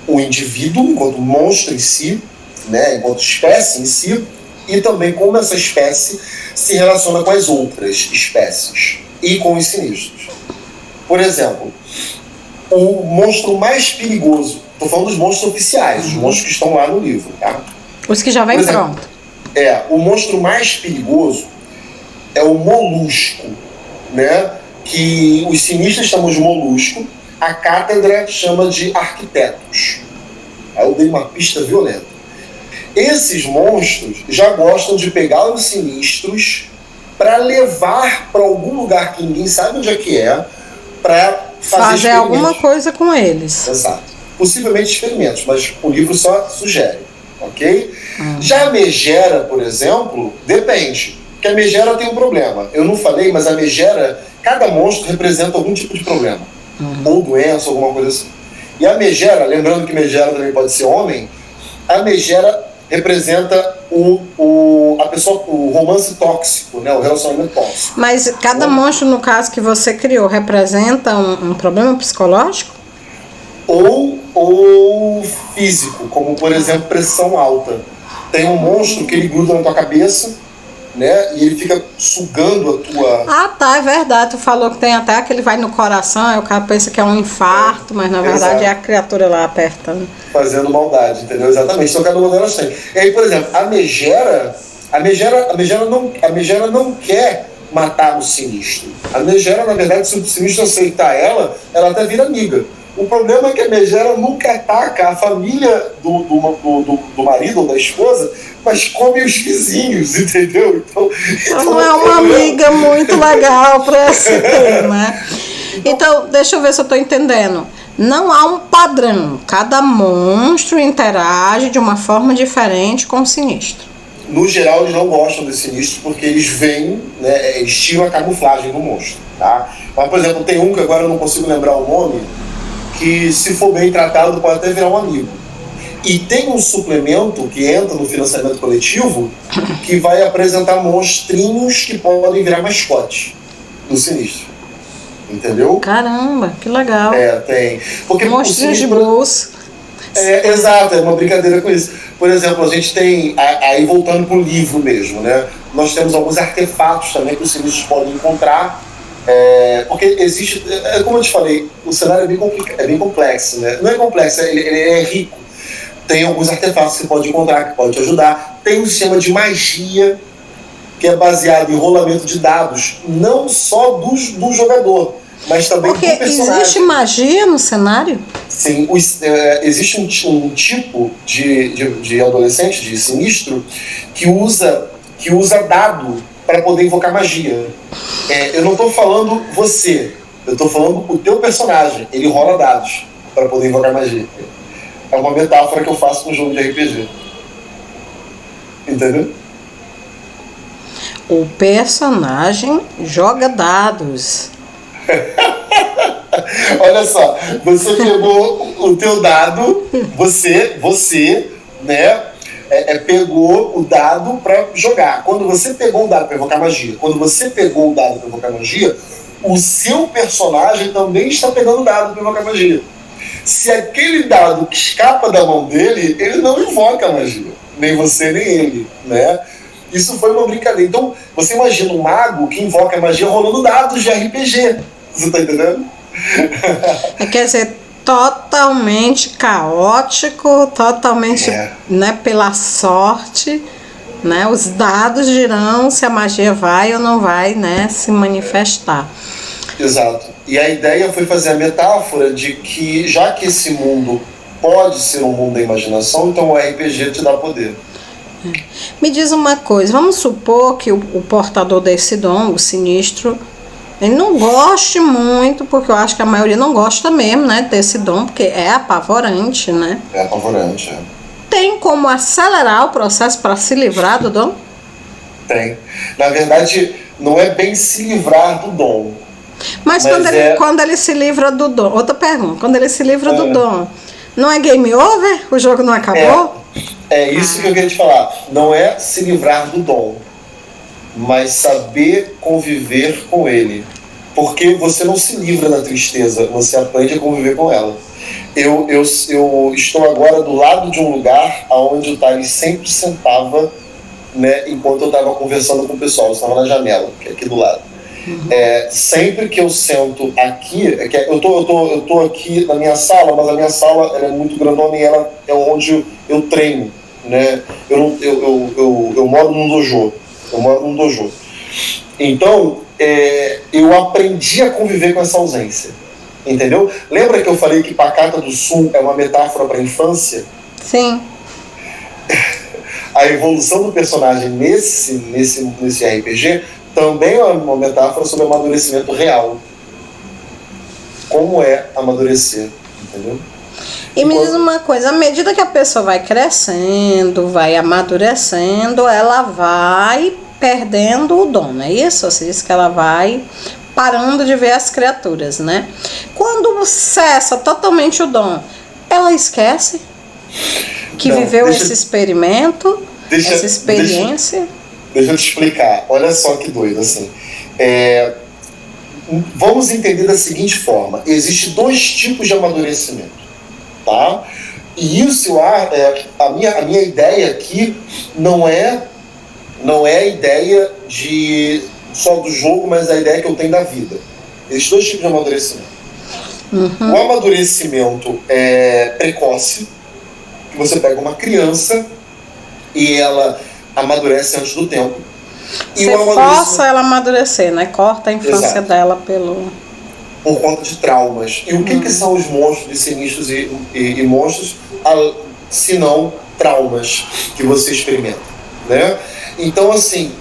um indivíduo, enquanto monstro em si, né, enquanto espécie em si, e também como essa espécie se relaciona com as outras espécies e com os sinistros. Por exemplo, o monstro mais perigoso, estou falando dos monstros oficiais, os monstros que estão lá no livro, tá? Os que já vêm pronto. O monstro mais perigoso é o molusco, né? Que os sinistros chamam de molusco, a cátedra chama de arquitetos. Aí eu dei uma pista violenta. Esses monstros já gostam de pegar os sinistros para levar para algum lugar que ninguém sabe onde é que é, para fazer alguma coisa com eles. Exato. possivelmente experimentos, mas o livro só sugere, ok? Já a megera, por exemplo, depende, porque a megera tem um problema. Eu não falei, mas a megera, cada monstro representa algum tipo de problema, ou doença, alguma coisa assim. E a megera, lembrando que megera também pode ser homem, a megera representa a pessoa, o romance tóxico, né, o relacionamento tóxico. Mas cada monstro, no caso que você criou, representa um problema psicológico? Ou físico, como por exemplo pressão alta. Tem um monstro que ele gruda na tua cabeça, né, e ele fica sugando a tua... Ah, tá, é verdade. Tu falou que tem até que ele vai no coração, aí o cara pensa que é um infarto, mas na verdade Exato. é a criatura lá apertando. Fazendo maldade, entendeu? Exatamente. Então cada uma delas tem. E aí, por exemplo, a megera não quer matar o sinistro. A megera, na verdade, se o sinistro aceitar ela até vira amiga. O problema é que a megera nunca ataca a família do marido ou da esposa, mas come os vizinhos, entendeu? Então Não é uma amiga muito legal para esse tema. Então, deixa eu ver se eu estou entendendo. Não há um padrão. Cada monstro interage de uma forma diferente com o sinistro. No geral, eles não gostam desse sinistro porque eles veem, né, eles tiram a camuflagem do monstro, tá? Mas, por exemplo, tem um que agora eu não consigo lembrar o nome, que se for bem tratado pode até virar um amigo. E tem um suplemento que entra no financiamento coletivo que vai apresentar monstrinhos que podem virar mascote do sinistro. Entendeu? Caramba, que legal. Tem. Porque monstrinhos de bolso. Exato, é uma brincadeira com isso. Por exemplo, a gente tem, aí voltando para o livro mesmo, né? Nós temos alguns artefatos também que os sinistros podem encontrar. Porque existe, como eu te falei, o cenário é bem complexo, né? Não é complexo, ele é rico. Tem alguns artefatos que você pode encontrar, que podem te ajudar. Tem um sistema de magia, que é baseado em rolamento de dados, não só do jogador, mas também porque do personagem. Existe magia no cenário? Sim, existe um tipo de adolescente, de sinistro, que usa dado para poder invocar magia. Eu não estou falando você, eu estou falando o teu personagem. Ele rola dados para poder invocar magia. É uma metáfora que eu faço no jogo de RPG. Entendeu? O personagem joga dados. Olha só, você pegou o teu dado, você, né, pegou o dado para jogar. Quando você pegou o dado para invocar magia, o seu personagem também está pegando o dado para invocar magia. Se aquele dado escapa da mão dele, ele não invoca a magia. Nem você, nem ele, né? Isso foi uma brincadeira. Então, você imagina um mago que invoca a magia rolando dados de RPG. Você tá entendendo? Quer dizer, totalmente caótico, totalmente né, pela sorte, né? Os dados dirão se a magia vai ou não vai, né, se manifestar. Exato. E a ideia foi fazer a metáfora de que, já que esse mundo pode ser um mundo da imaginação, então o RPG te dá poder. Me diz uma coisa, vamos supor que o portador desse dom, o sinistro, ele não goste muito, porque eu acho que a maioria não gosta mesmo, né, desse dom, porque é apavorante, né? É apavorante, Tem como acelerar o processo para se livrar do dom? Tem. Na verdade, não é bem se livrar do dom. Mas quando ele se livra do dom, outra pergunta, quando ele se livra do dom, não é game over? O jogo não acabou? É isso que eu queria te falar. Não é se livrar do dom, mas saber conviver com ele. Porque você não se livra da tristeza, você aprende a conviver com ela. Eu estou agora do lado de um lugar onde o Thales sempre sentava, né, enquanto eu estava conversando com o pessoal. Eu estava na janela, que é aqui do lado. Sempre que eu sento aqui, eu tô aqui na minha sala, mas a minha sala ela é muito grandona e ela é onde eu treino, né? Eu moro num dojo. Então, eu aprendi a conviver com essa ausência, entendeu? Lembra que eu falei que Pacata do Sul é uma metáfora para a infância? Sim. A evolução do personagem nesse RPG também é uma metáfora sobre amadurecimento real. Como é amadurecer, entendeu? E me diz uma coisa, à medida que a pessoa vai crescendo, vai amadurecendo, ela vai perdendo o dom, não é isso? Você disse que ela vai parando de ver as criaturas, né? Quando cessa totalmente o dom, ela esquece que Não, viveu esse experimento, essa experiência? Deixa eu te explicar. Olha só que doido, assim. Vamos entender da seguinte forma. Existem dois tipos de amadurecimento, tá? E isso, a minha ideia aqui não é a ideia só do jogo, mas a ideia que eu tenho da vida. Existem dois tipos de amadurecimento. O amadurecimento precoce, que você pega uma criança e ela amadurece antes do tempo. E você força ela a amadurecer, né? Corta a infância Exato. dela por conta de traumas. E o que são os monstros, sinistros e monstros, se não traumas que você experimenta, né? Então, assim,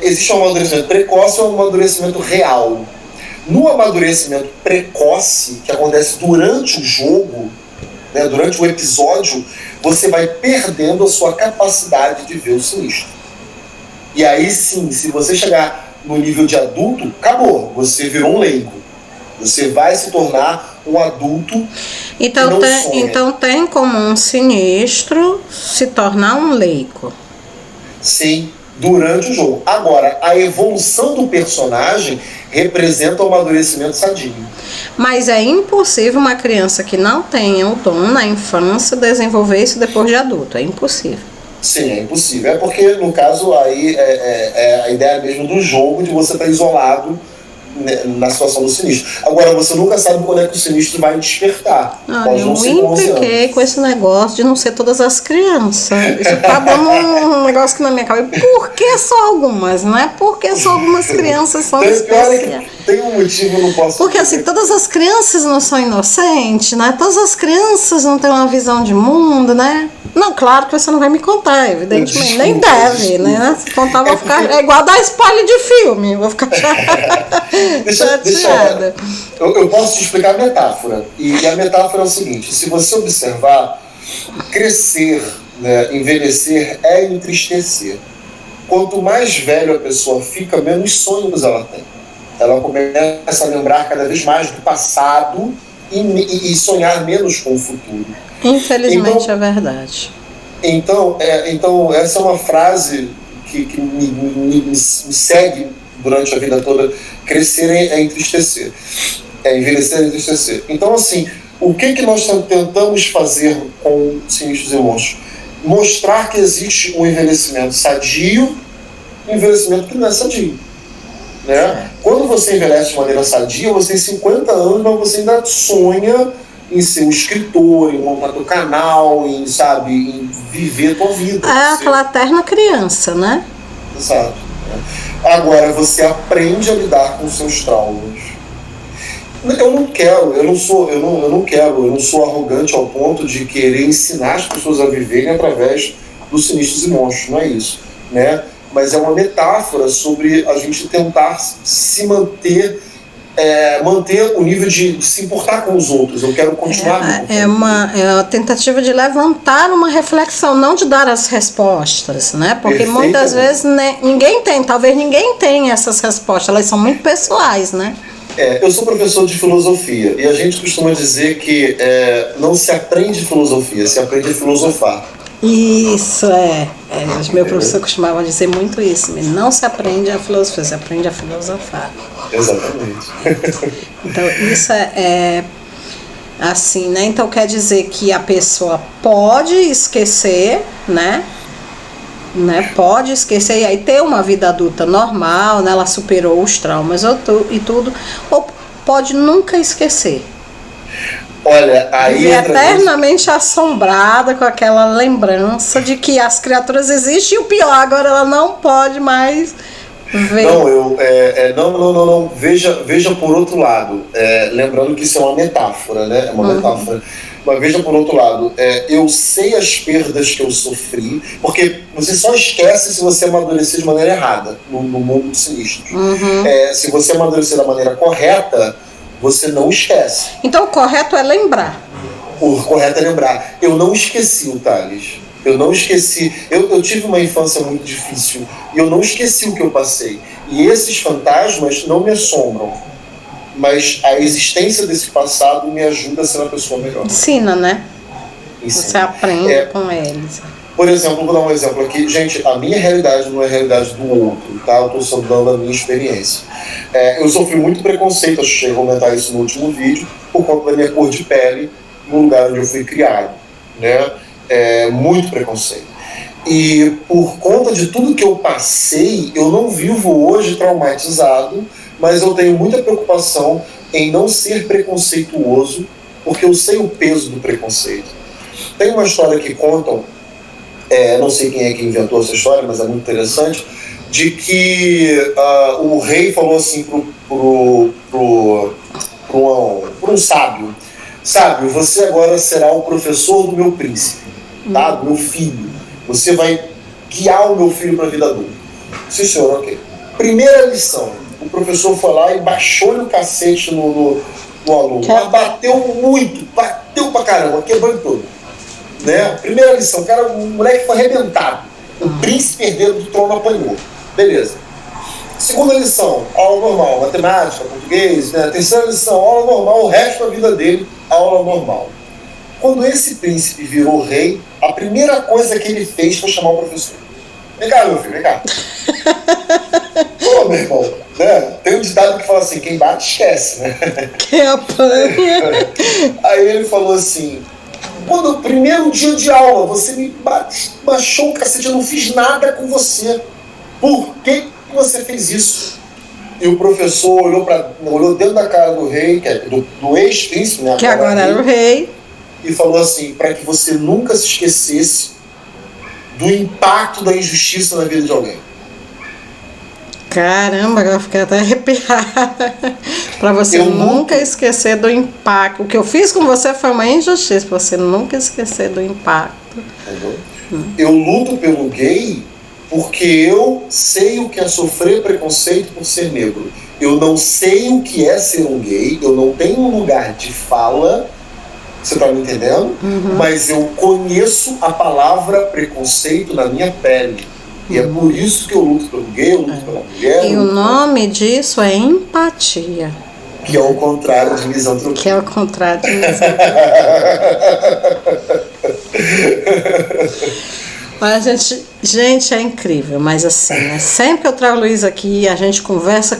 existe um amadurecimento precoce e um amadurecimento real. No amadurecimento precoce, que acontece durante o jogo, né, durante o episódio, você vai perdendo a sua capacidade de ver o sinistro. E aí sim, se você chegar no nível de adulto, acabou, você virou um leigo. Você vai se tornar um adulto então, que não sonha. Então tem como um sinistro se tornar um leigo. Sim, durante o jogo. Agora, a evolução do personagem representa o amadurecimento sadio. Mas é impossível uma criança que não tenha o dom na infância desenvolver isso depois de adulto. É impossível. Sim, é impossível. É porque, no caso, aí é a ideia mesmo do jogo de você estar isolado, né, na situação do sinistro. Agora, você nunca sabe quando é que o sinistro vai despertar. Eu impliquei com esse negócio de não ser todas as crianças. Isso tá dando um negócio aqui na minha cabeça. Por que só algumas, né? Por que só algumas crianças são especiais? Tem um motivo, eu não posso Porque assim, todas as crianças não são inocentes, né? Todas as crianças não têm uma visão de mundo, né? Não, claro que você não vai me contar, evidentemente. Nem deve, né? Se contar, vou ficar. É igual dar spoiler de filme. Vou ficar chateada. Eu posso te explicar a metáfora. E a metáfora é o seguinte: se você observar, crescer, né, envelhecer é entristecer. Quanto mais velho a pessoa fica, menos sonhos ela tem. Ela começa a lembrar cada vez mais do passado e sonhar menos com o futuro. Infelizmente então, é verdade. Então, essa é uma frase que me segue durante a vida toda. Crescer é entristecer. Envelhecer é entristecer. Então, assim, o que nós tentamos fazer com Sinistros e Monstros? Mostrar que existe um envelhecimento sadio e um envelhecimento que não é sadio. Né? Quando você envelhece de maneira sadia, você tem 50 anos, mas você ainda sonha em ser um escritor, em montar teu canal, em viver a tua vida. É aquela eterna criança, né? Exato. Agora, você aprende a lidar com os seus traumas. Eu não sou arrogante ao ponto de querer ensinar as pessoas a viverem através dos Sinistros e Monstros, não é isso, né? Mas é uma metáfora sobre a gente tentar se manter o nível de se importar com os outros. Eu quero continuar. É uma tentativa de levantar uma reflexão, não de dar as respostas, né? Porque muitas vezes talvez ninguém tenha essas respostas, elas são muito pessoais, né? Eu sou professor de filosofia e a gente costuma dizer que não se aprende filosofia, se aprende a filosofar. Isso, meu professor costumava dizer muito isso, não se aprende a filosofia, se aprende a filosofar. Exatamente. Então, isso é assim, né? Então, quer dizer que a pessoa pode esquecer, né? Pode esquecer e aí ter uma vida adulta normal, né? Ela superou os traumas e tudo, ou pode nunca esquecer. Olha, aí eternamente assombrada com aquela lembrança de que as criaturas existem e o pior, agora ela não pode mais ver. Não. Veja por outro lado. Lembrando que isso é uma metáfora, né? É uma metáfora. Mas veja por outro lado. Eu sei as perdas que eu sofri, porque você só esquece se você amadurecer de maneira errada no mundo sinistro. Se você amadurecer da maneira correta, você não esquece. Então o correto é lembrar. O correto é lembrar. Eu não esqueci o Thales. Eu não esqueci. Eu tive uma infância muito difícil e eu não esqueci o que eu passei. E esses fantasmas não me assombram. Mas a existência desse passado me ajuda a ser uma pessoa melhor. Ensina, né? Ensina. Você aprende com eles. Por exemplo, vou dar um exemplo aqui. Gente, a minha realidade não é a realidade do outro, tá? Eu estou só dando a minha experiência. Eu sofri muito preconceito, acho que cheguei a comentar isso no último vídeo, por conta da minha cor de pele, no lugar onde eu fui criado, né? Muito preconceito. E por conta de tudo que eu passei, eu não vivo hoje traumatizado, mas eu tenho muita preocupação em não ser preconceituoso, porque eu sei o peso do preconceito. Tem uma história que contam, não sei quem é que inventou essa história, mas é muito interessante, de que o rei falou assim para um sábio: sábio, você agora será o professor do meu príncipe, tá? Do meu filho. Você vai guiar o meu filho para a vida adulta. Sim, senhor, ok. Primeira lição: o professor foi lá e baixou-lhe o cacete no aluno. Mas bateu muito, bateu pra caramba, quebrou em todo. Né? Primeira lição: o moleque foi arrebentado. O príncipe herdeiro do trono apanhou. Beleza. Segunda lição: aula normal, matemática, português. Né? Terceira lição: aula normal, o resto da vida dele, aula normal. Quando esse príncipe virou rei, a primeira coisa que ele fez foi chamar o professor. Vem cá, meu filho, vem cá. Pô, meu irmão, né? Tem um ditado que fala assim: quem bate, esquece, né? Quem apanha. Aí ele falou assim: quando o primeiro dia de aula você me baixou o cacete, eu não fiz nada com você. Por que você fez isso? E o professor olhou dentro da cara do rei, do ex-príncipe, né? Que agora era o rei. E falou assim: para que você nunca se esquecesse do impacto da injustiça na vida de alguém. Caramba, agora eu fiquei até arrepiada. Para você nunca esquecer do impacto. O que eu fiz com você foi uma injustiça, para você nunca esquecer do impacto. Entendeu? Eu luto pelo gay porque eu sei o que é sofrer preconceito por ser negro. Eu não sei o que é ser um gay, eu não tenho um lugar de fala. Você tá me entendendo? Mas eu conheço a palavra preconceito na minha pele. E é por isso que eu luto pelo gay, eu luto pela mulher. E o nome disso é empatia. Que é o contrário de misantropia. Que é o contrário de misantropia. Mas gente, é incrível, mas assim, né? Sempre que eu trago o Luiz aqui, a gente conversa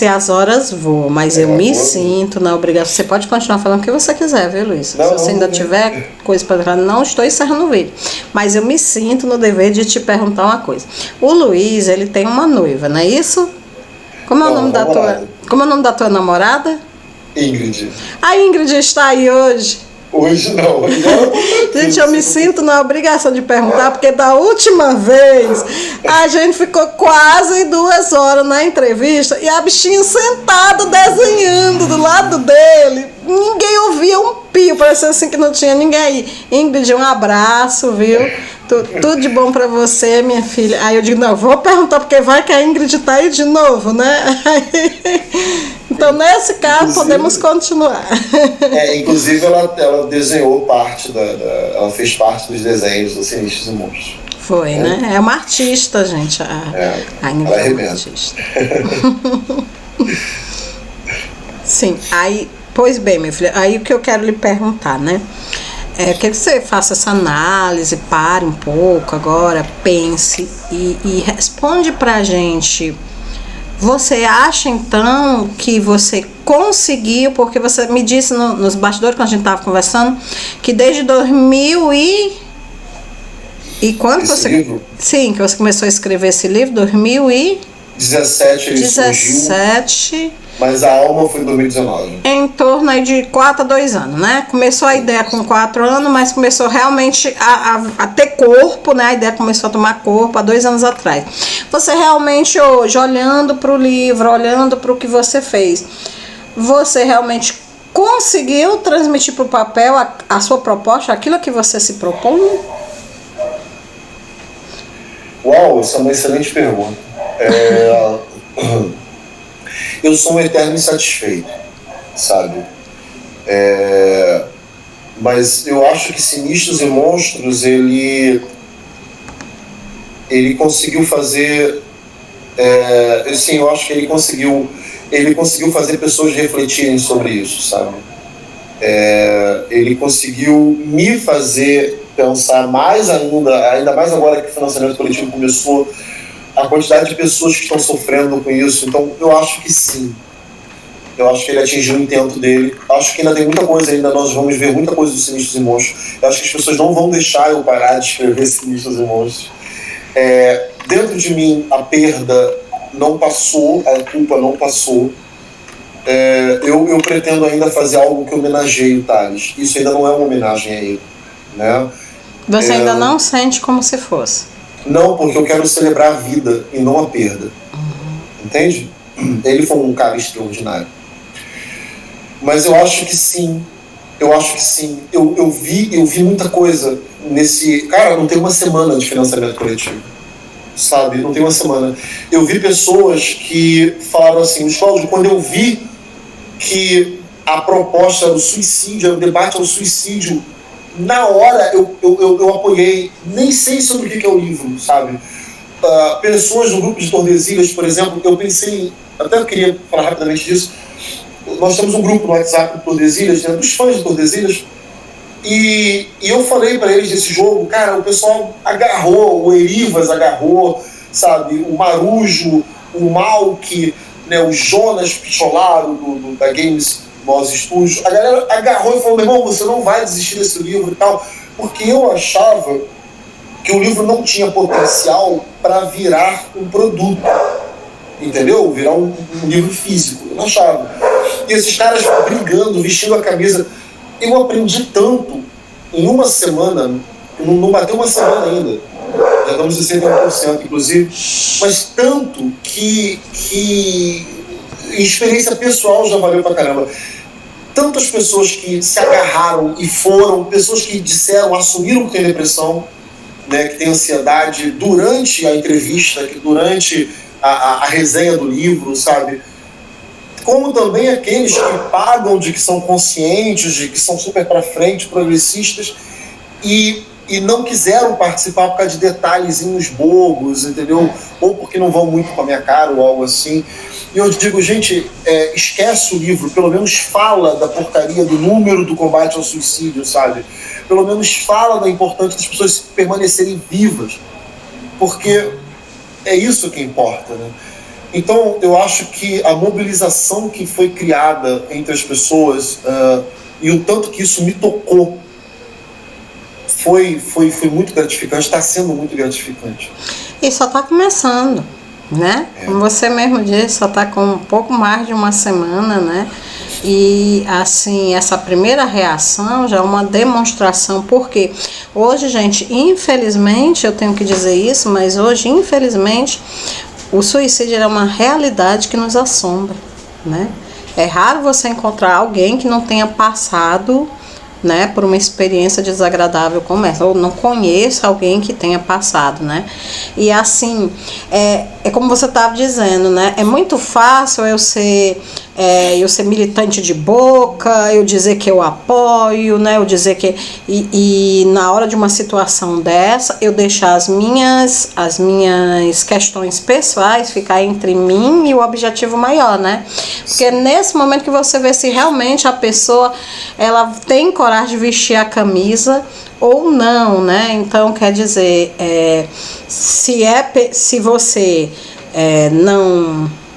e as horas voam, mas eu me sinto na obrigação. Você pode continuar falando o que você quiser, viu, Luiz? Não, se você ainda tiver coisa para falar, não estou encerrando o vídeo, mas eu me sinto no dever de te perguntar uma coisa. O Luiz, ele tem uma noiva, não é isso? Como é o nome da tua namorada? Ingrid. A Ingrid está aí hoje. Hoje não. Gente, eu me sinto na obrigação de perguntar, porque da última vez a gente ficou quase 2 horas na entrevista e a bichinha sentada desenhando do lado dele. Ninguém ouvia um pio, parecia assim que não tinha ninguém aí. Ingrid, um abraço, viu? Tudo de bom pra você, minha filha. Aí eu digo, não, vou perguntar, porque vai que a Ingrid tá aí de novo, né? Então, nesse caso, podemos continuar. Inclusive, ela desenhou parte ela fez parte dos desenhos do Sinistros e Monstros. Foi, né? É uma artista, gente. A Ingrid é uma artista. Sim, aí, pois bem, meu filho, aí o que eu quero lhe perguntar, né? Que você faça essa análise, pare um pouco agora, pense e responde pra gente. Você acha então que você conseguiu, porque você me disse nos bastidores quando a gente estava conversando, que desde 2000 e quando esse você livro? Sim, que você começou a escrever esse livro, 2017 ele surgiu, mas a alma foi em 2019. Em torno aí de 4 a 2 anos, né? Começou a ideia com 4 anos, mas começou realmente a ter corpo, né? A ideia começou a tomar corpo há 2 anos atrás. Você realmente hoje, olhando para o livro, olhando para o que você fez, você realmente conseguiu transmitir para o papel a sua proposta, aquilo que você se propõe? Uau, essa é uma excelente pergunta. Eu sou um eterno insatisfeito, sabe? Mas eu acho que Sinistros e Monstros, ele conseguiu fazer... sim, eu acho que ele conseguiu fazer pessoas refletirem sobre isso, sabe? Ele conseguiu me fazer pensar mais ainda mais agora que o financiamento coletivo começou, a quantidade de pessoas que estão sofrendo com isso. Então, eu acho que sim. Eu acho que ele atingiu o intento dele. Acho que ainda tem muita coisa, nós vamos ver muita coisa dos Sinistros e Monstros. Eu acho que as pessoas não vão deixar eu parar de escrever Sinistros e Monstros. Dentro de mim, a perda não passou, a culpa não passou. Eu pretendo ainda fazer algo que homenageie o Tales. Isso ainda não é uma homenagem a ele, né? Você ainda não sente como se fosse? Não, porque eu quero celebrar a vida e não a perda. Entende? Ele foi um cara extraordinário. Mas eu acho que sim. Eu vi muita coisa nesse... Cara, não tem uma semana de financiamento coletivo. Sabe? Não tem uma semana. Eu vi pessoas que falaram assim, Cláudio, quando eu vi que a proposta era o suicídio, o debate ao suicídio, na hora eu apoiei. Nem sei sobre o que é o livro, sabe? Pessoas no grupo de Tordesilhas, por exemplo, eu pensei... Até eu queria falar rapidamente disso. Nós temos um grupo no WhatsApp de Tordesilhas, né, dos fãs de Tordesilhas, e eu falei para eles desse jogo, cara, o pessoal agarrou, o Erivas agarrou, sabe, o Marujo, o Malk, né, o Jonas Picholaro da Games Boss Studios, a galera agarrou e falou, meu irmão, você não vai desistir desse livro e tal, porque eu achava que o livro não tinha potencial para virar um produto, entendeu? Virar um livro físico, eu não achava. E esses caras brigando, vestindo a camisa, eu aprendi tanto em uma semana, não bateu uma semana ainda, já estamos em 61%, inclusive, mas tanto que experiência pessoal já valeu pra caramba. Tantas pessoas que se agarraram e foram, pessoas que disseram, assumiram que tem depressão, né, que tem ansiedade durante a entrevista, que durante a resenha do livro, sabe? Como também aqueles que pagam de que são conscientes, de que são super para frente, progressistas, e não quiseram participar por causa de detalhezinhos bobos, entendeu? Ou porque não vão muito com a minha cara ou algo assim. E eu digo, gente, esquece o livro, pelo menos fala da porcaria do número do combate ao suicídio, sabe? Pelo menos fala da importância das pessoas permanecerem vivas, porque é isso que importa, né? Então, eu acho que a mobilização que foi criada entre as pessoas e o tanto que isso me tocou foi muito gratificante, está sendo muito gratificante. E só está começando, né? Como você mesmo disse, só está com um pouco mais de uma semana, né? E, assim, essa primeira reação já é uma demonstração, porque hoje, gente, infelizmente, eu tenho que dizer isso, mas hoje, infelizmente, o suicídio é uma realidade que nos assombra, né? É raro você encontrar alguém que não tenha passado, né, por uma experiência desagradável como essa, ou não conheça alguém que tenha passado, né? E assim, é como você estava dizendo, né? É muito fácil eu ser militante de boca, eu dizer que eu apoio, né? Eu dizer que e na hora de uma situação dessa, eu deixar as minhas questões pessoais ficar entre mim e o objetivo maior, né? Porque é nesse momento que você vê se realmente a pessoa ela tem coragem de vestir a camisa ou não, né? Então, quer dizer, se você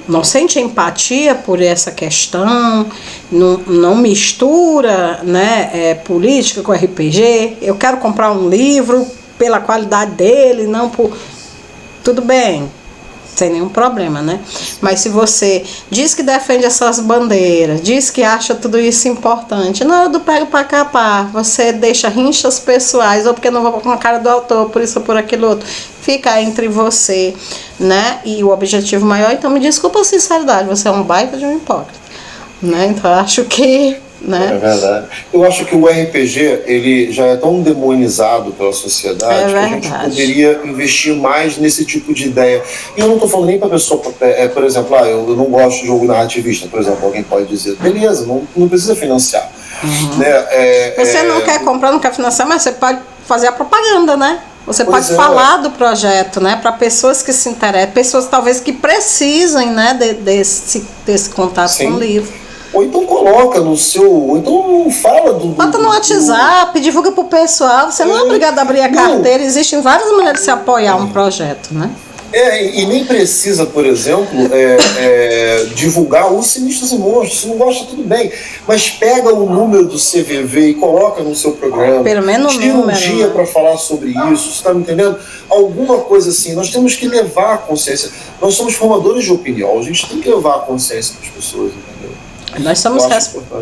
não sente empatia por essa questão, não mistura, né, política com RPG, eu quero comprar um livro pela qualidade dele, não por... Tudo bem, sem nenhum problema, né? Mas se você diz que defende essas bandeiras, diz que acha tudo isso importante, não é do pego para capar, você deixa rinchas pessoais, ou porque não vou com a cara do autor, por isso ou por aquilo outro, fica entre você, né? E o objetivo maior, então me desculpa a sinceridade, você é um baita de um hipócrita, né? Então eu acho que... né? É verdade. Eu acho que o RPG ele já é tão demonizado pela sociedade que a gente poderia investir mais nesse tipo de ideia. E eu não estou falando nem para a pessoa, por exemplo, eu não gosto de jogo narrativista, por exemplo, alguém pode dizer, beleza, não precisa financiar. Né? Você não quer comprar, não quer financiar, mas você pode fazer a propaganda, né? Você pode falar do projeto, né? Para pessoas que se interessam, pessoas talvez que precisem, né? Desse contato com o livro. Ou então coloca no seu. Ou então fala do. Bota no WhatsApp, divulga pro pessoal. Você não é obrigado a abrir a carteira. Existem várias maneiras de se apoiar um projeto, né? E nem precisa, por exemplo, divulgar os Sinistros e Monstros. Se não gosta, tudo bem. Mas pega o número do CVV e coloca no seu programa. Pelo menos tira um número, dia, né, para falar sobre isso. Você está me entendendo? Alguma coisa assim. Nós temos que levar a consciência. Nós somos formadores de opinião. A gente tem que levar a consciência para as pessoas, entendeu? Nós somos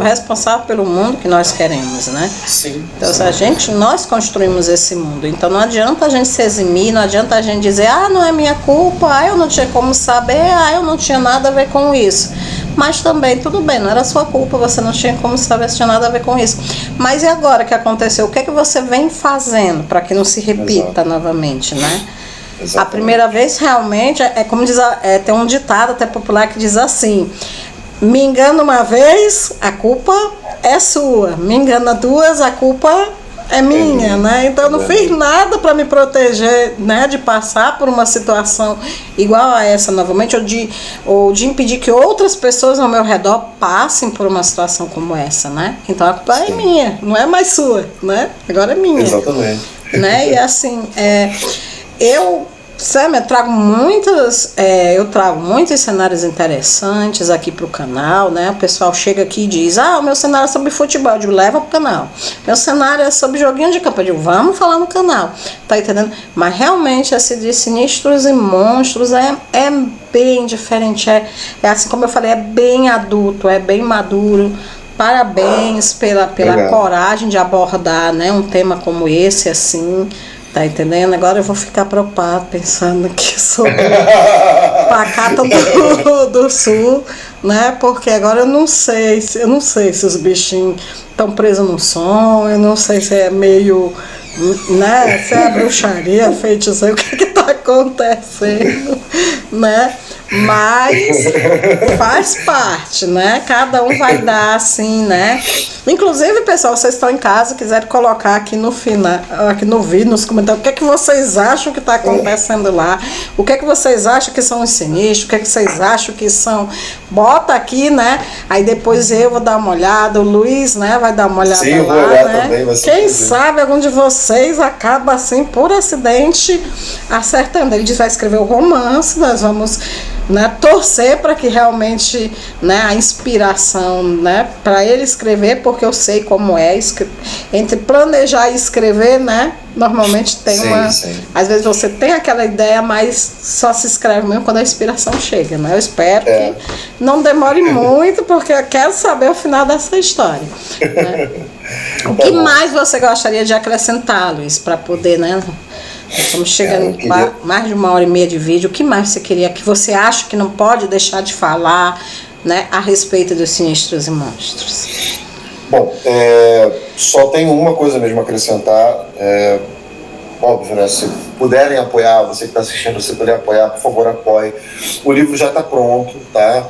responsáveis pelo mundo que nós queremos, né? Sim. Então, nós construímos esse mundo. Então, não adianta a gente se eximir, não adianta a gente dizer, não é minha culpa, eu não tinha como saber, eu não tinha nada a ver com isso. Mas também, tudo bem, não era sua culpa, você não tinha como saber se tinha nada a ver com isso. Mas e agora que aconteceu? O que é que você vem fazendo para que não se repita novamente, né? Exatamente. A primeira vez, realmente, como diz, tem um ditado até popular que diz assim: me engana uma vez, a culpa é sua. Me engana duas, a culpa é minha, né? Então eu não fiz nada para me proteger, né, de passar por uma situação igual a essa novamente, ou de impedir que outras pessoas ao meu redor passem por uma situação como essa, né? Então a culpa é minha, não é mais sua, né? Agora é minha. Exatamente. Né? E assim, eu trago muitos cenários interessantes aqui pro canal, né? O pessoal chega aqui e diz, o meu cenário é sobre futebol, eu digo, leva pro canal. Meu cenário é sobre joguinho de campo, eu digo, vamos falar no canal, tá entendendo? Mas realmente esse de Sinistros e Monstros é bem diferente, é assim como eu falei, é bem adulto, é bem maduro. Parabéns pela coragem de abordar, né, um tema como esse, assim. Tá entendendo? Agora eu vou ficar preocupado pensando aqui sobre Pacata do Sul, né? Porque agora eu não sei se os bichinhos estão presos no som, eu não sei se é meio, né? Se é bruxaria, feitiçaria, o que tá acontecendo, né? Mas faz parte, né? Cada um vai dar assim, né? Inclusive, pessoal, vocês estão em casa, quiserem colocar aqui no final, aqui no vídeo, nos comentários, o que é que vocês acham que está acontecendo lá? O que é que vocês acham que são os sinistros? O que é que vocês acham que são? Bota aqui, né? Aí depois eu vou dar uma olhada, o Luiz, né, vai dar uma olhada. Sim, lá, eu vou olhar né? também, vai ser Quem sabe algum de vocês acaba assim, por acidente, acertando. Ele vai escrever o romance, nós vamos, né, torcer para que realmente, né, a inspiração, né, para ele escrever, porque eu sei como é entre planejar e escrever, né, normalmente tem às vezes você tem aquela ideia, mas só se escreve mesmo quando a inspiração chega, né? Eu espero que não demore muito, porque eu quero saber o final dessa história, né? O que mais você gostaria de acrescentar, Luiz, para poder, né? Estamos chegando mais de 1h30 de vídeo. O que mais você queria, que você acha que não pode deixar de falar, né, a respeito dos Sinistros e Monstros? Bom, só tenho uma coisa mesmo a acrescentar. Óbvio, né? Se puderem apoiar, você que está assistindo, se puder apoiar, por favor, apoie. O livro já está pronto, tá?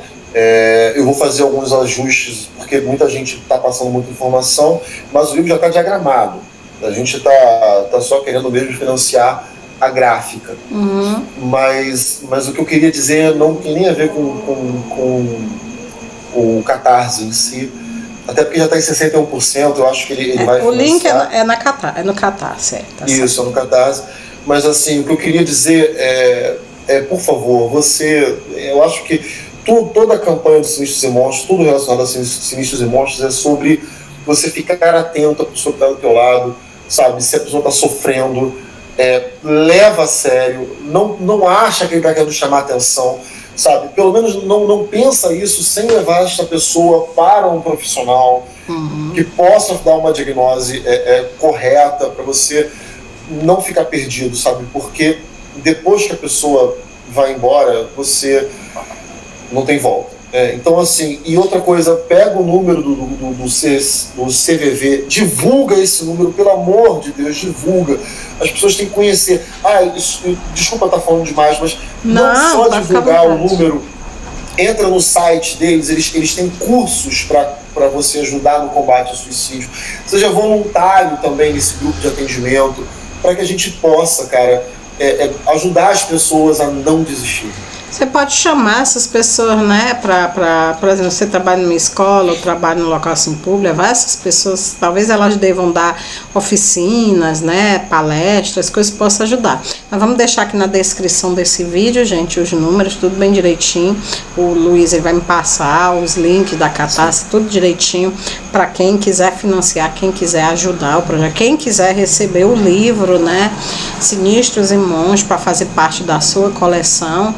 Eu vou fazer alguns ajustes, porque muita gente está passando muita informação, mas o livro já está diagramado. A gente tá só querendo mesmo financiar a gráfica. Mas o que eu queria dizer não tem nem a ver com o Catarse em si, até porque já está em 61%, eu acho que ele vai financiar. O link é no Catarse. Tá isso, certo. É no Catarse. Mas assim, o que eu queria dizer por favor, eu acho que toda a campanha de Sinistros e Monstros, tudo relacionado a Sinistros e Monstros é sobre você ficar atento à pessoa que está do teu lado, sabe? Se a pessoa está sofrendo, leva a sério, não acha que ele está querendo chamar atenção, sabe? Pelo menos não pensa isso sem levar essa pessoa para um profissional que possa dar uma diagnose correta para você não ficar perdido, sabe? Porque depois que a pessoa vai embora, você não tem volta. Então, assim, e outra coisa, pega o número do CVV, divulga esse número, pelo amor de Deus, divulga. As pessoas têm que conhecer. Desculpa estar falando demais, mas não só divulgar o número, entra no site deles, eles têm cursos para para você ajudar no combate ao suicídio. Seja voluntário também nesse grupo de atendimento, para que a gente possa, cara, ajudar as pessoas a não desistir. Você pode chamar essas pessoas, né, por exemplo, você trabalha numa escola ou trabalha num local assim público, levar essas pessoas, talvez elas devam dar oficinas, né, palestras, coisas que possam ajudar. Nós vamos deixar aqui na descrição desse vídeo, gente, os números, tudo bem direitinho. O Luiz, ele vai me passar os links da Catarse, tudo direitinho, para quem quiser financiar, quem quiser ajudar o projeto, quem quiser receber o livro, né, Sinistros e Monstros, para fazer parte da sua coleção.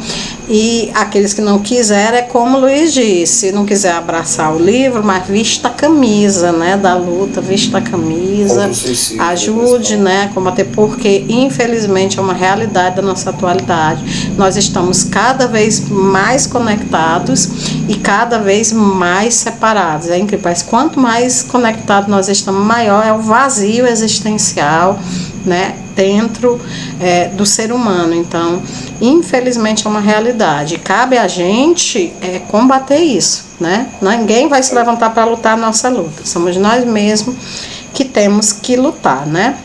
E aqueles que não quiserem, é como o Luiz disse, não quiser abraçar o livro, mas vista a camisa, né, da luta, vista a camisa, ajude, né, a combater, porque infelizmente é uma realidade da nossa atualidade. Nós estamos cada vez mais conectados e cada vez mais separados. É incrível, mas quanto mais conectados nós estamos, maior é o vazio existencial, né, dentro do ser humano. Então, infelizmente é uma realidade. Cabe a gente combater isso, né? Ninguém vai se levantar para lutar a nossa luta. Somos nós mesmos que temos que lutar, né?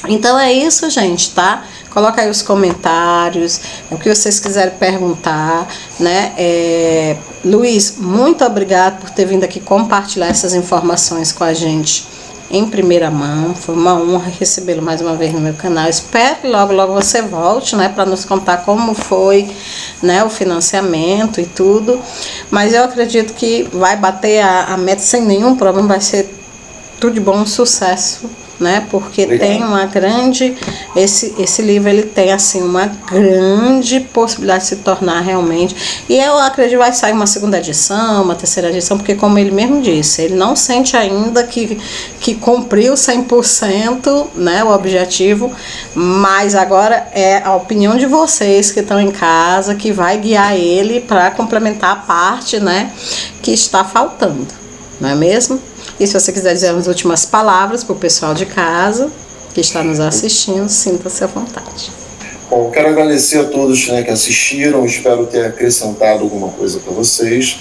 Então é isso, gente, tá? Coloca aí os comentários, o que vocês quiserem perguntar, né? Luiz, muito obrigado por ter vindo aqui compartilhar essas informações com a gente em primeira mão. Foi uma honra recebê-lo mais uma vez no meu canal. Espero que logo, logo você volte, né, para nos contar como foi, né, o financiamento e tudo. Mas eu acredito que vai bater a meta sem nenhum problema, vai ser tudo de bom, sucesso, né? Porque obrigado. Tem uma grande, esse livro ele tem assim uma grande possibilidade de se tornar realmente, e eu acredito que vai sair uma segunda edição, uma terceira edição, porque como ele mesmo disse, ele não sente ainda que cumpriu 100%, né, o objetivo, mas agora é a opinião de vocês que estão em casa que vai guiar ele para complementar a parte, né, que está faltando, não é mesmo? E se você quiser dizer as últimas palavras para o pessoal de casa que está nos assistindo, sinta-se à vontade. Bom, quero agradecer a todos, né, que assistiram, espero ter acrescentado alguma coisa para vocês.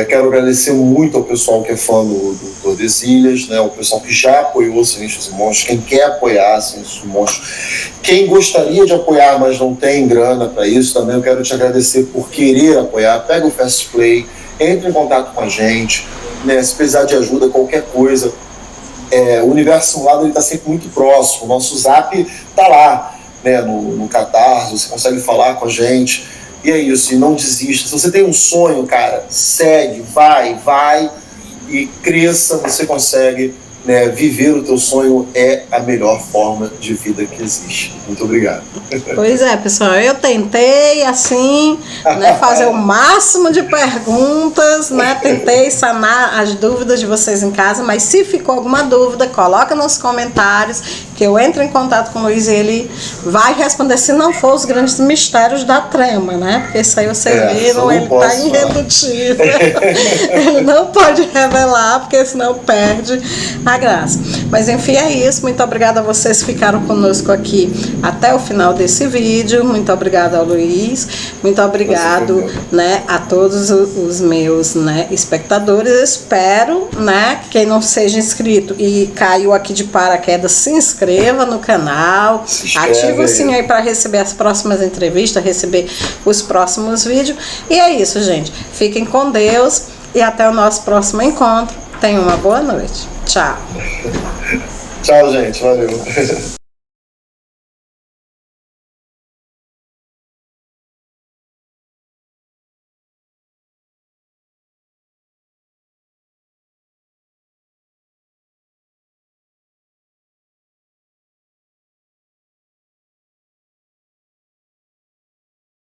Quero agradecer muito ao pessoal que é fã do Tordesilhas, né, o pessoal que já apoiou Sinistros e Monstros, quem quer apoiar Sinistros e Monstros, quem gostaria de apoiar, mas não tem grana para isso, também eu quero te agradecer por querer apoiar. Pega o Fast Play, entre em contato com a gente, né, se precisar de ajuda, qualquer coisa. O Universo Simulado está sempre muito próximo, o nosso Zap está lá, né, no Catarse, você consegue falar com a gente, e é isso, e não desista. Se você tem um sonho, cara, segue, vai e cresça, você consegue, né, viver o teu sonho é a melhor forma de vida que existe. Muito obrigado. Pois é, pessoal, eu tentei assim, né, fazer o máximo de perguntas, né, tentei sanar as dúvidas de vocês em casa, mas se ficou alguma dúvida, coloca nos comentários que eu entro em contato com o Luiz e ele vai responder, se não for os grandes mistérios da trama, né, porque isso aí vocês viram, ele está irredutível. Ele não pode revelar, porque senão perde a graça. Mas enfim, é isso. Muito obrigada a vocês que ficaram conosco aqui até o final desse vídeo. Muito obrigada ao Luiz. Muito obrigado, né, a todos os meus, né, espectadores. Eu espero, né, que quem não seja inscrito e caiu aqui de paraquedas, se inscreva no canal, ativa o sininho aí para receber as próximas entrevistas, receber os próximos vídeos. E é isso, gente. Fiquem com Deus e até o nosso próximo encontro. Tenham uma boa noite. Tchau. Tchau, gente. Valeu.